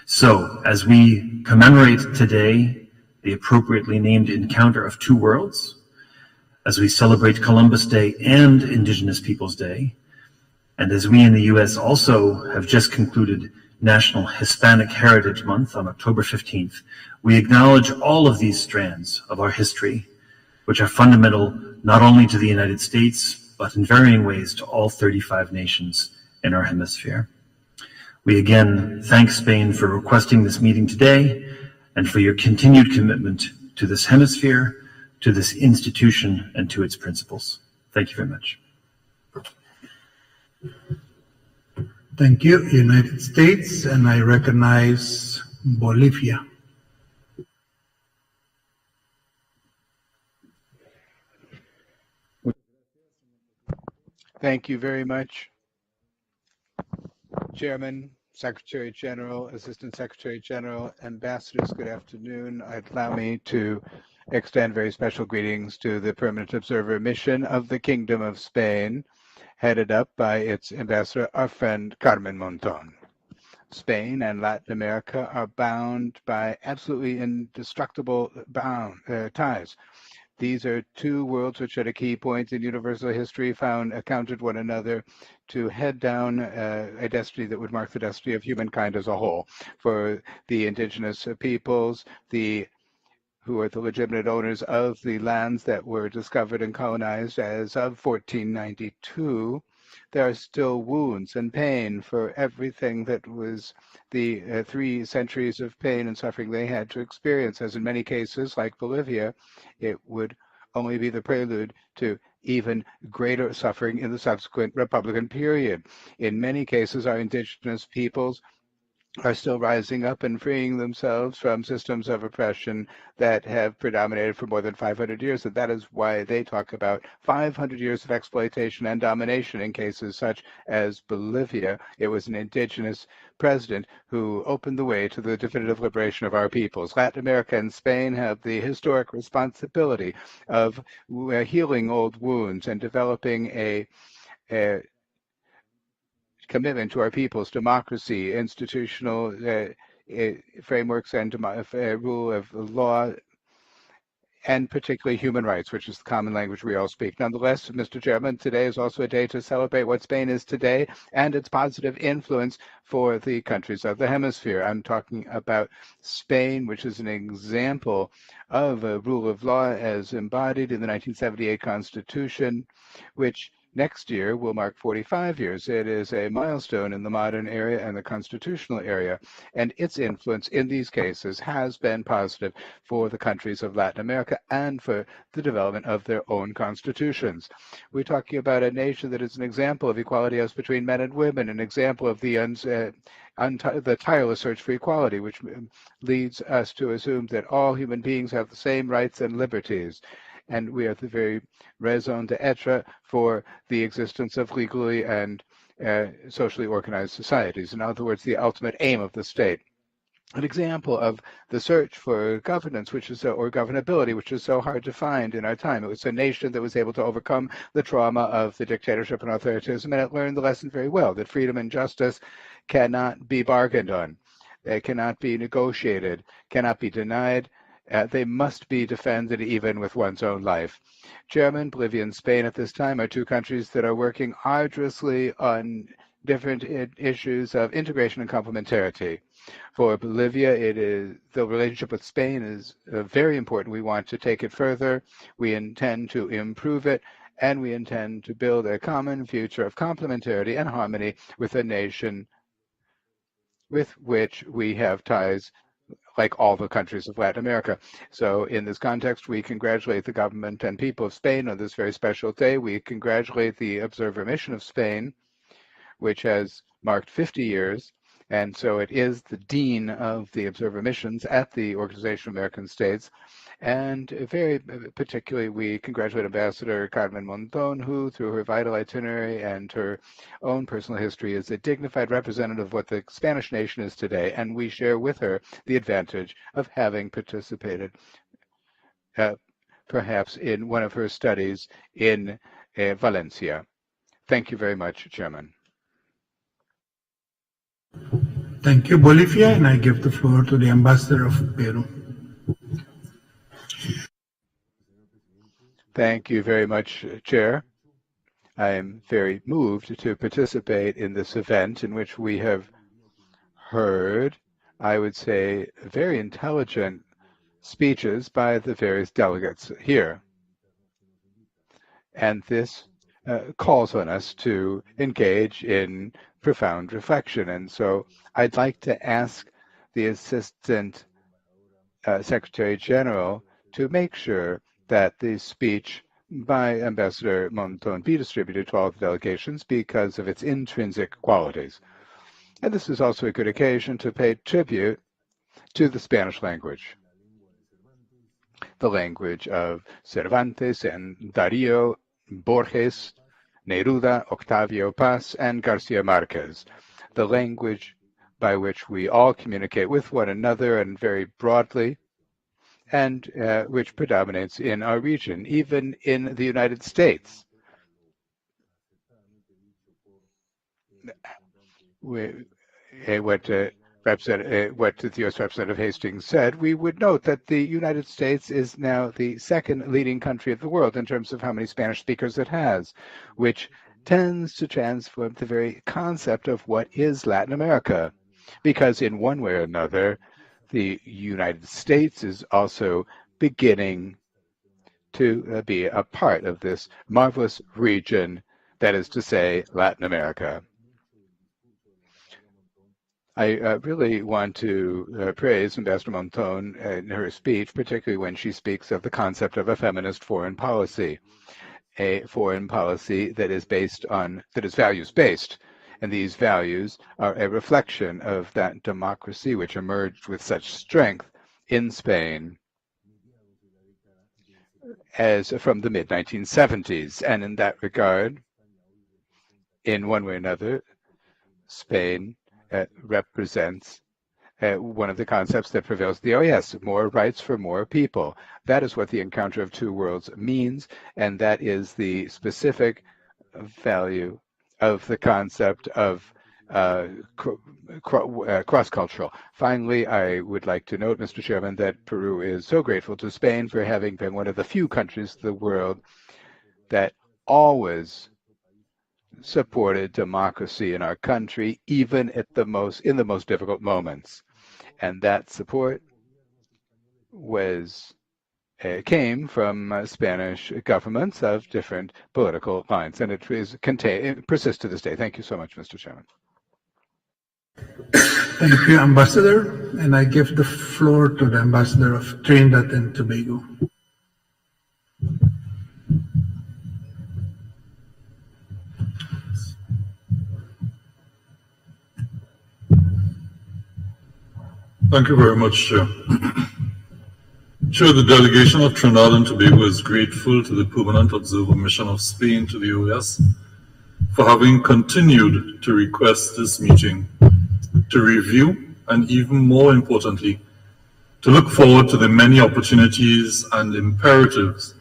So, as we commemorate today the appropriately named Encounter of Two Worlds, as we celebrate Columbus Day and Indigenous Peoples Day, and as we in the U.S. also have just concluded National Hispanic Heritage Month on October 15th, we acknowledge all of these strands of our history, which are fundamental not only to the United States, but in varying ways to all 35 nations in our hemisphere. We again thank Spain for requesting this meeting today and for your continued commitment to this hemisphere, to this institution, and to its principles. Thank you very much. Thank you, United States, and I recognize Bolivia. Thank you very much, Chairman, Secretary General, Assistant Secretary General, Ambassadors. Good afternoon. Allow me to extend very special greetings to the Permanent Observer Mission of the Kingdom of Spain, headed up by its ambassador, our friend Carmen Monton. Spain and Latin America are bound by absolutely indestructible ties. These are two worlds which at a key point in universal history encountered one another to head down a destiny that would mark the destiny of humankind as a whole. For the indigenous peoples, who are the legitimate owners of the lands that were discovered and colonized as of 1492, There are still wounds and pain for everything that was the 3 centuries of pain and suffering they had to experience, as in many cases, like Bolivia, it would only be the prelude to even greater suffering in the subsequent Republican period. In many cases, our indigenous peoples are still rising up and freeing themselves from systems of oppression that have predominated for more than 500 years. And that is why they talk about 500 years of exploitation and domination in cases such as Bolivia. It was an indigenous president who opened the way to the definitive liberation of our peoples. Latin America and Spain have the historic responsibility of healing old wounds and developing a commitment to our people's democracy, institutional frameworks, and rule of law, and particularly human rights, which is the common language we all speak. Nonetheless, Mr. Chairman, today is also a day to celebrate what Spain is today and its positive influence for the countries of the hemisphere. I'm talking about Spain, which is an example of a rule of law as embodied in the 1978 Constitution, which next year will mark 45 years. It is a milestone in the modern era and the constitutional area, and its influence in these cases has been positive for the countries of Latin America and for the development of their own constitutions. We're talking about a nation that is an example of equality as between men and women, an example of the tireless search for equality, which leads us to assume that all human beings have the same rights and liberties. And we are the very raison d'etre for the existence of legally and socially organized societies. In other words, the ultimate aim of the state. An example of the search for governance, or governability, which is so hard to find in our time. It was a nation that was able to overcome the trauma of the dictatorship and authoritarianism, and it learned the lesson very well, that freedom and justice cannot be bargained on. They cannot be negotiated, cannot be denied. They must be defended even with one's own life. Germany, Bolivia, and Spain at this time are 2 countries that are working arduously on different issues of integration and complementarity. For Bolivia, the relationship with Spain is very important. We want to take it further. We intend to improve it, and we intend to build a common future of complementarity and harmony with a nation with which we have ties like all the countries of Latin America. So in this context, we congratulate the government and people of Spain on this very special day. We congratulate the observer mission of Spain, which has marked 50 years. And so it is the dean of the observer missions at the Organization of American States. And very particularly, we congratulate Ambassador Carmen Monton, who, through her vital itinerary and her own personal history, is a dignified representative of what the Spanish nation is today. And we share with her the advantage of having participated, perhaps in one of her studies in Valencia. Thank you very much, Chairman. Thank you, Bolivia, and I give the floor to the Ambassador of Peru. Thank you very much, Chair. I am very moved to participate in this event in which we have heard, I would say, very intelligent speeches by the various delegates here. And this calls on us to engage in profound reflection. And so I'd like to ask the Assistant Secretary General to make sure that the speech by Ambassador Monton be distributed to all the delegations because of its intrinsic qualities. And this is also a good occasion to pay tribute to the Spanish language, the language of Cervantes and Darío, Borges, Neruda, Octavio Paz, and Garcia Marquez, the language by which we all communicate with one another and very broadly, and which predominates in our region, even in the United States. What the U.S. Representative Hastings said, we would note that the United States is now the 2nd leading country of the world in terms of how many Spanish speakers it has, which tends to transform the very concept of what is Latin America. Because in one way or another, the United States is also beginning to be a part of this marvelous region that is to say, Latin America. I really want to praise Ambassador Monton in her speech, particularly when she speaks of the concept of a feminist foreign policy, a foreign policy that is values-based. And these values are a reflection of that democracy which emerged with such strength in Spain as from the mid-1970s. And in that regard, in one way or another, Spain represents one of the concepts that prevails the OAS, more rights for more people. That is what the encounter of two worlds means, and that is the specific value of the concept of cross-cultural. Finally, I would like to note, Mr. Chairman, that Peru is so grateful to Spain for having been one of the few countries in the world that always supported democracy in our country, even in the most difficult moments. And that support came from Spanish governments of different political lines, and it persists to this day. Thank you so much, Mr. Chairman. Thank you, Ambassador. And I give the floor to the Ambassador of Trinidad and Tobago. Thank you very much, Chair. Chair, the delegation of Trinidad and Tobago is grateful to the Permanent Observer Mission of Spain to the OAS for having continued to request this meeting to review and, even more importantly, to look forward to the many opportunities and imperatives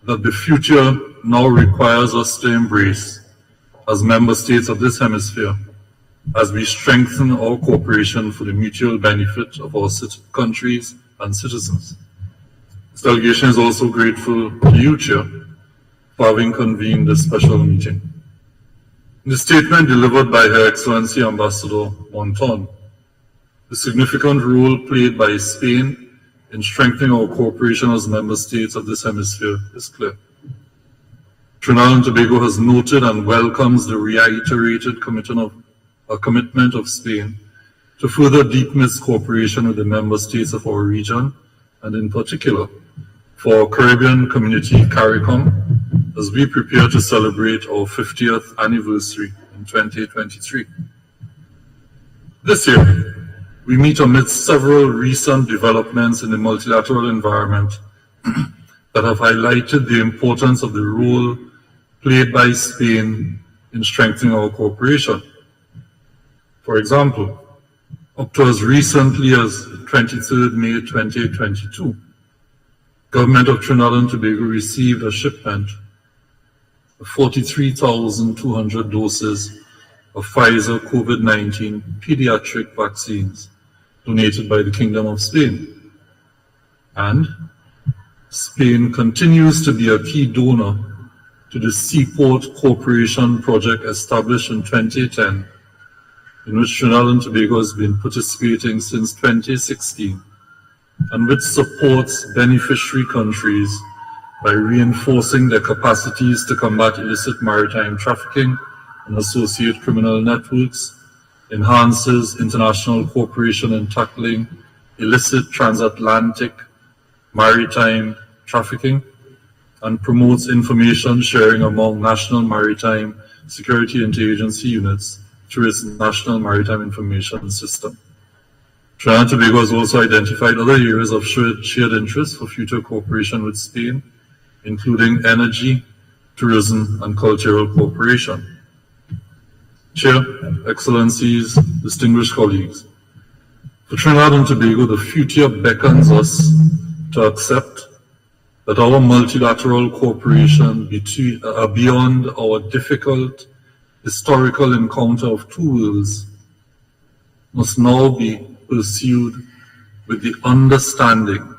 that the future now requires us to embrace as member states of this hemisphere, as we strengthen our cooperation for the mutual benefit of our countries and citizens. This delegation is also grateful to you, Chair, for having convened this special meeting. In the statement delivered by Her Excellency Ambassador Monton, the significant role played by Spain in strengthening our cooperation as member states of this hemisphere is clear. Trinidad and Tobago has noted and welcomes the reiterated commitment of Spain to further deepen its cooperation with the member states of our region, and in particular for our Caribbean community CARICOM, as we prepare to celebrate our 50th anniversary in 2023. This year, we meet amidst several recent developments in the multilateral environment that have highlighted the importance of the role played by Spain in strengthening our cooperation. For example, up to as recently as 23rd May 2022, Government of Trinidad and Tobago received a shipment of 43,200 doses of Pfizer COVID-19 pediatric vaccines donated by the Kingdom of Spain. And Spain continues to be a key donor to the Seaport Cooperation Project established in 2010, in which Trinidad and Tobago has been participating since 2016, and which supports beneficiary countries by reinforcing their capacities to combat illicit maritime trafficking and associated criminal networks, enhances international cooperation in tackling illicit transatlantic maritime trafficking, and promotes information sharing among national maritime security interagency units through its National Maritime Information System. Trinidad and Tobago has also identified other areas of shared interest for future cooperation with Spain, including energy, tourism, and cultural cooperation. Chair, Excellencies, distinguished colleagues, for Trinidad and Tobago, the future beckons us to accept that our multilateral cooperation beyond our difficult historical encounter of two worlds must now be pursued with the understanding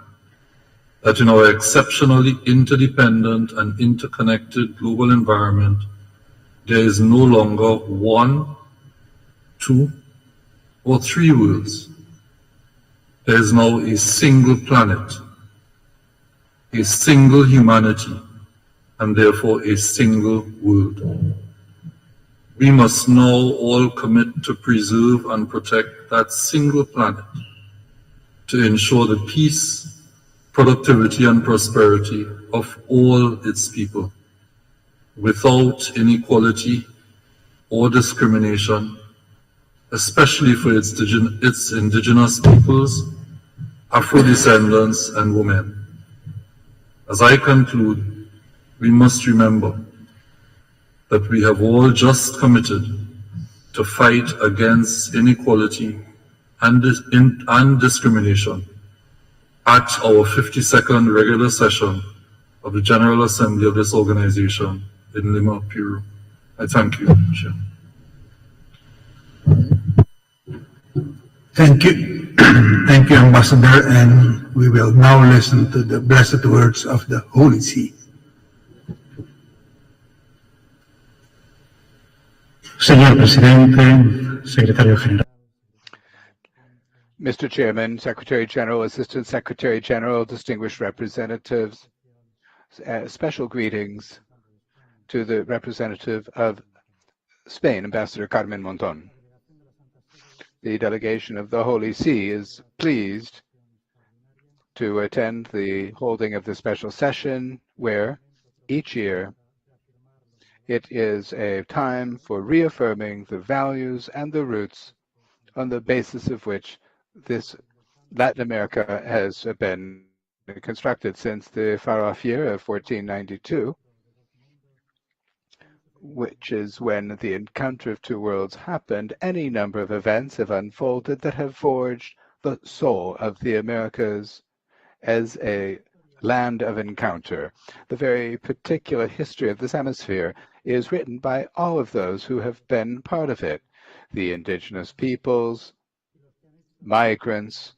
that in our exceptionally interdependent and interconnected global environment, there is no longer one, two, or three worlds. There is now a single planet, a single humanity, and therefore a single world. We must now all commit to preserve and protect that single planet, to ensure the peace, productivity, and prosperity of all its people, without inequality or discrimination, especially for its indigenous peoples, Afro-descendants, and women. As I conclude, we must remember that we have all just committed to fight against inequality and discrimination at our 52nd regular session of the General Assembly of this organization in Lima, Peru. I thank you, Chair. Thank you. Thank you, Ambassador, and we will now listen to the blessed words of the Holy See. Señor Presidente, Secretario General. Mr. Chairman, Secretary General, Assistant Secretary General, distinguished representatives, special greetings to the representative of Spain, Ambassador Carmen Monton. The delegation of the Holy See is pleased to attend the holding of the special session where each year it is a time for reaffirming the values and the roots on the basis of which this Latin America has been constructed since the far-off year of 1492, which is when the encounter of two worlds happened. Any number of events have unfolded that have forged the soul of the Americas as a land of encounter. The very particular history of this hemisphere is written by all of those who have been part of it, the indigenous peoples, migrants,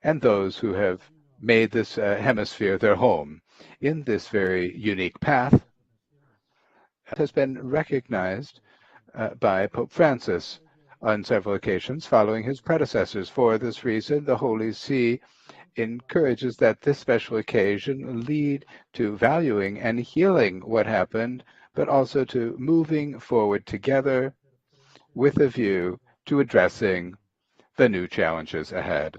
and those who have made this hemisphere their home. In this very unique path, it has been recognized by Pope Francis on several occasions following his predecessors. For this reason, the Holy See encourages that this special occasion lead to valuing and healing what happened, but also to moving forward together with a view to addressing the new challenges ahead.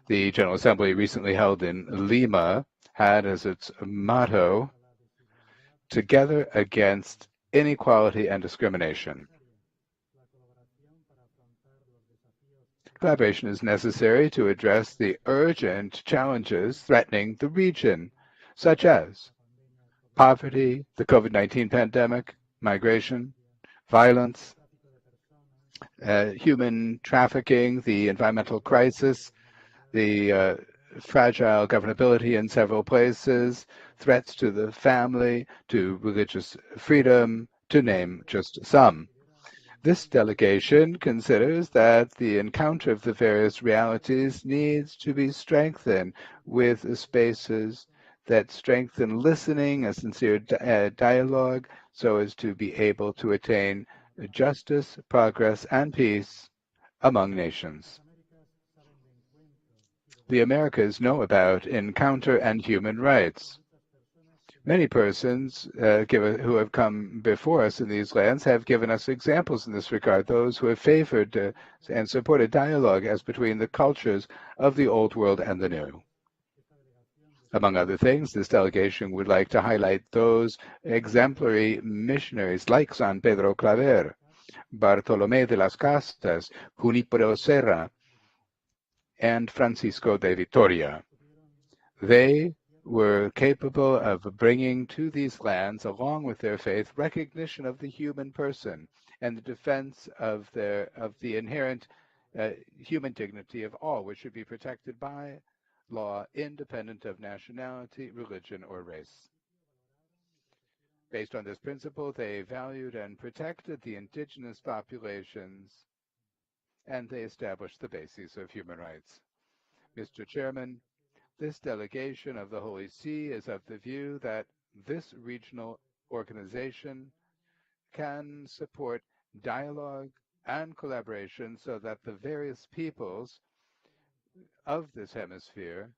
The General Assembly recently held in Lima had as its motto, "Together against inequality and discrimination." Collaboration is necessary to address the urgent challenges threatening the region, such as poverty, the COVID-19 pandemic, migration, violence, human trafficking, the environmental crisis, the fragile governability in several places, threats to the family, to religious freedom, to name just some. This delegation considers that the encounter of the various realities needs to be strengthened with spaces that strengthen listening, a sincere dialogue, so as to be able to attain justice, progress, and peace among nations. The Americas know about encounter and human rights. Many persons who have come before us in these lands have given us examples in this regard, those who have favored and supported dialogue as between the cultures of the old world and the new. Among other things, this delegation would like to highlight those exemplary missionaries like San Pedro Claver, Bartolomé de las Casas, Junípero Serra, and Francisco de Vitoria. They were capable of bringing to these lands, along with their faith, recognition of the human person and the defense of the inherent human dignity of all, which should be protected by law, independent of nationality, religion, or race. Based on this principle, they valued and protected the indigenous populations, and they established the basis of human rights. Mr. Chairman, this delegation of the Holy See is of the view that this regional organization can support dialogue and collaboration so that the various peoples of this hemisphere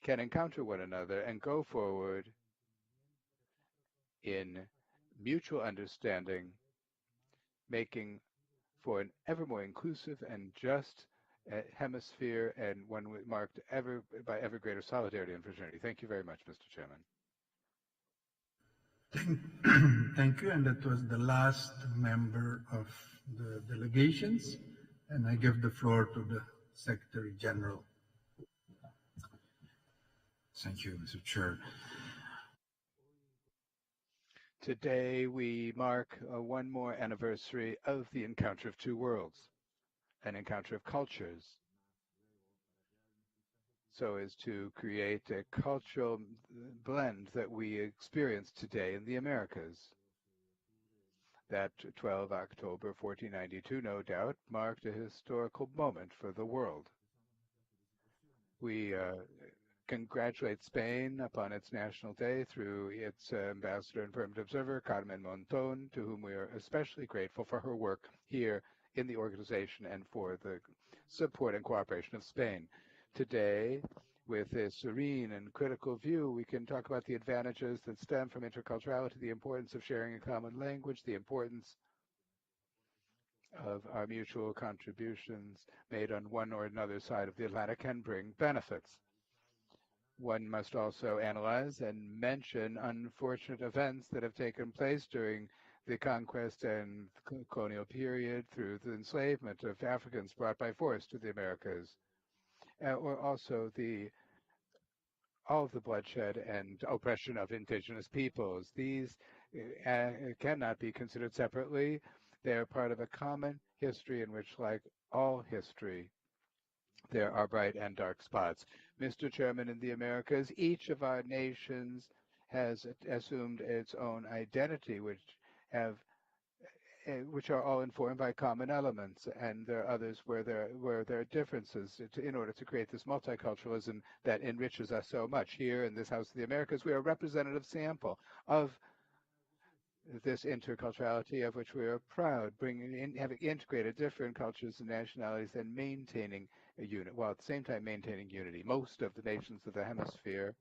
can encounter one another and go forward in mutual understanding, making for an ever more inclusive and just hemisphere, and one marked by ever greater solidarity and fraternity. Thank you very much, Mr. Chairman. Thank you. And that was the last member of the delegations. And I give the floor to the Secretary General. Thank you, Mr. Chair. Today we mark one more anniversary of the encounter of two worlds, an encounter of cultures, so as to create a cultural blend that we experience today in the Americas. That 12 October 1492, no doubt, marked a historical moment for the world. We congratulate Spain upon its National Day through its ambassador and permanent observer, Carmen Monton, to whom we are especially grateful for her work here in the organization and for the support and cooperation of Spain. Today, with a serene and critical view, we can talk about the advantages that stem from interculturality, the importance of sharing a common language, the importance of our mutual contributions made on one or another side of the Atlantic can bring benefits. One must also analyze and mention unfortunate events that have taken place during the conquest and colonial period through the enslavement of Africans brought by force to the Americas, or also all of the bloodshed and oppression of indigenous peoples. These cannot be considered separately. They are part of a common history in which, like all history, there are bright and dark spots. Mr. Chairman, in the Americas, each of our nations has assumed its own identity, which are all informed by common elements, and there are others where there are differences in order to create this multiculturalism that enriches us so much. Here in this House of the Americas, we are a representative sample of this interculturality of which we are proud, having integrated different cultures and nationalities and maintaining a unit, while at the same time maintaining unity. Most of the nations of the hemisphere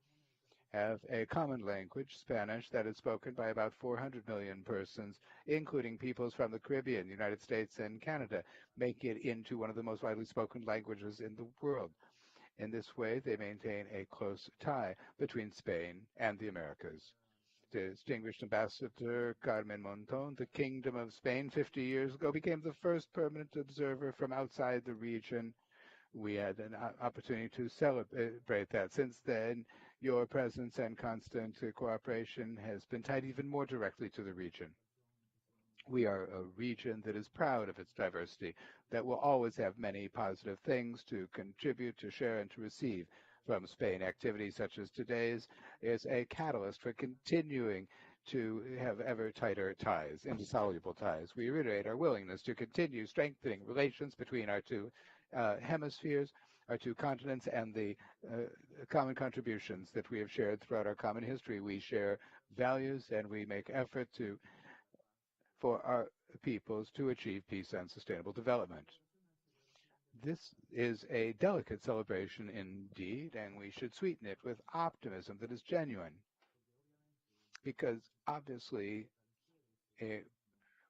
have a common language, Spanish, that is spoken by about 400 million persons, including peoples from the Caribbean, the United States, and Canada, making it into one of the most widely spoken languages in the world. In this way, they maintain a close tie between Spain and the Americas. Distinguished Ambassador Carmen Monton, the Kingdom of Spain 50 years ago became the first permanent observer from outside the region. We had an opportunity to celebrate that. Since then, your presence and constant cooperation has been tied even more directly to the region. We are a region that is proud of its diversity, that will always have many positive things to contribute, to share, and to receive from Spain. Activities such as today's is a catalyst for continuing to have ever tighter ties, indissoluble ties. We reiterate our willingness to continue strengthening relations between our two hemispheres, our two continents, and the common contributions that we have shared throughout our common history. We share values and we make effort for our peoples to achieve peace and sustainable development. This is a delicate celebration indeed, and we should sweeten it with optimism that is genuine. Because obviously,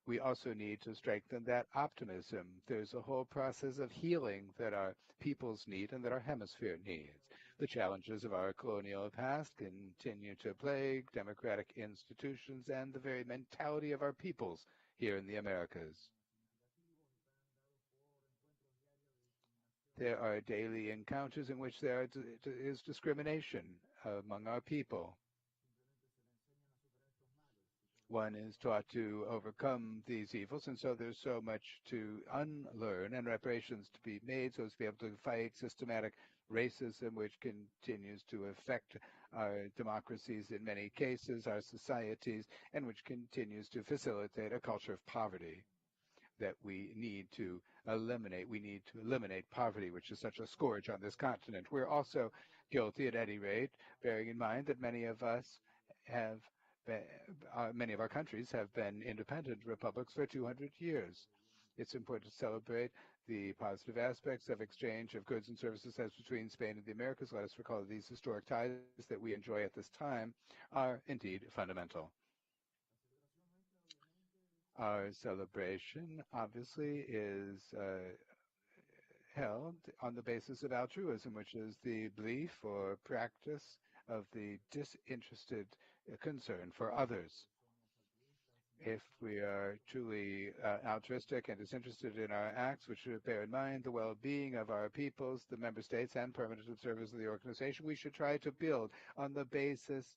we also need to strengthen that optimism. There's a whole process of healing that our peoples need and that our hemisphere needs. The challenges of our colonial past continue to plague democratic institutions and the very mentality of our peoples here in the Americas. There are daily encounters in which there is discrimination among our people. One is taught to overcome these evils, and so there's so much to unlearn and reparations to be made so as to be able to fight systematic racism, which continues to affect our democracies in many cases, our societies, and which continues to facilitate a culture of poverty that we need to eliminate. We need to eliminate poverty, which is such a scourge on this continent. We're also guilty, at any rate, bearing in mind that many of our countries have been independent republics for 200 years. It's important to celebrate the positive aspects of exchange of goods and services as between Spain and the Americas. Let us recall that these historic ties that we enjoy at this time are indeed fundamental. Our celebration, obviously, is held on the basis of altruism, which is the belief or practice of the disinterested concern for others. If we are truly altruistic and disinterested in our acts, which should bear in mind the well-being of our peoples, the member states, and permanent observers of the organization, we should try to build on the basis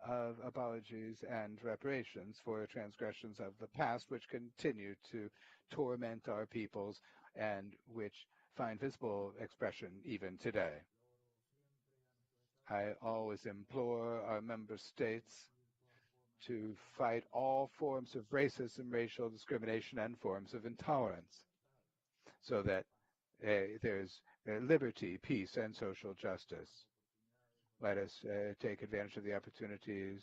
of apologies and reparations for transgressions of the past, which continue to torment our peoples and which find visible expression even today. I always implore our member states to fight all forms of racism, racial discrimination, and forms of intolerance, so that there's liberty, peace, and social justice. Let us take advantage of the opportunities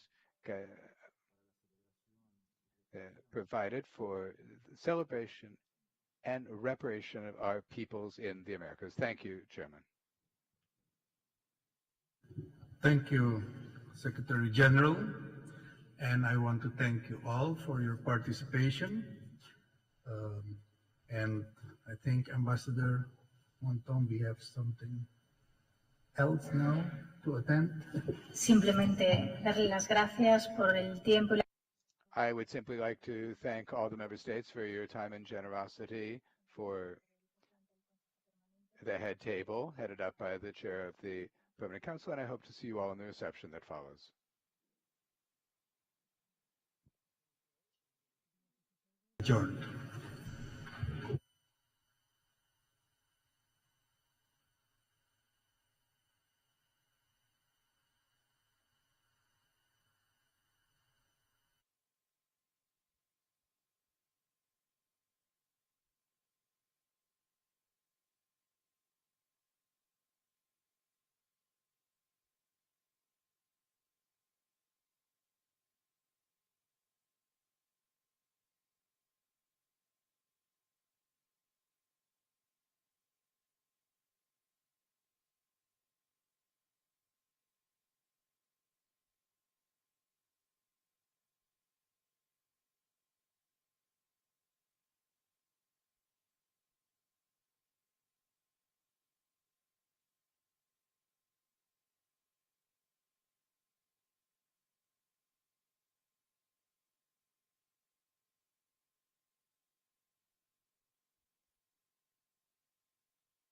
provided for the celebration and reparation of our peoples in the Americas. Thank you, Chairman. Thank you, Secretary General. And I want to thank you all for your participation. And I think Ambassador Monton, we have something else now to attend. Simplemente darle las gracias por el tiempo. I would simply like to thank all the member states for your time and generosity, for the head table headed up by the chair of the Permanent Council, and I hope to see you all in the reception that follows. Adjourned.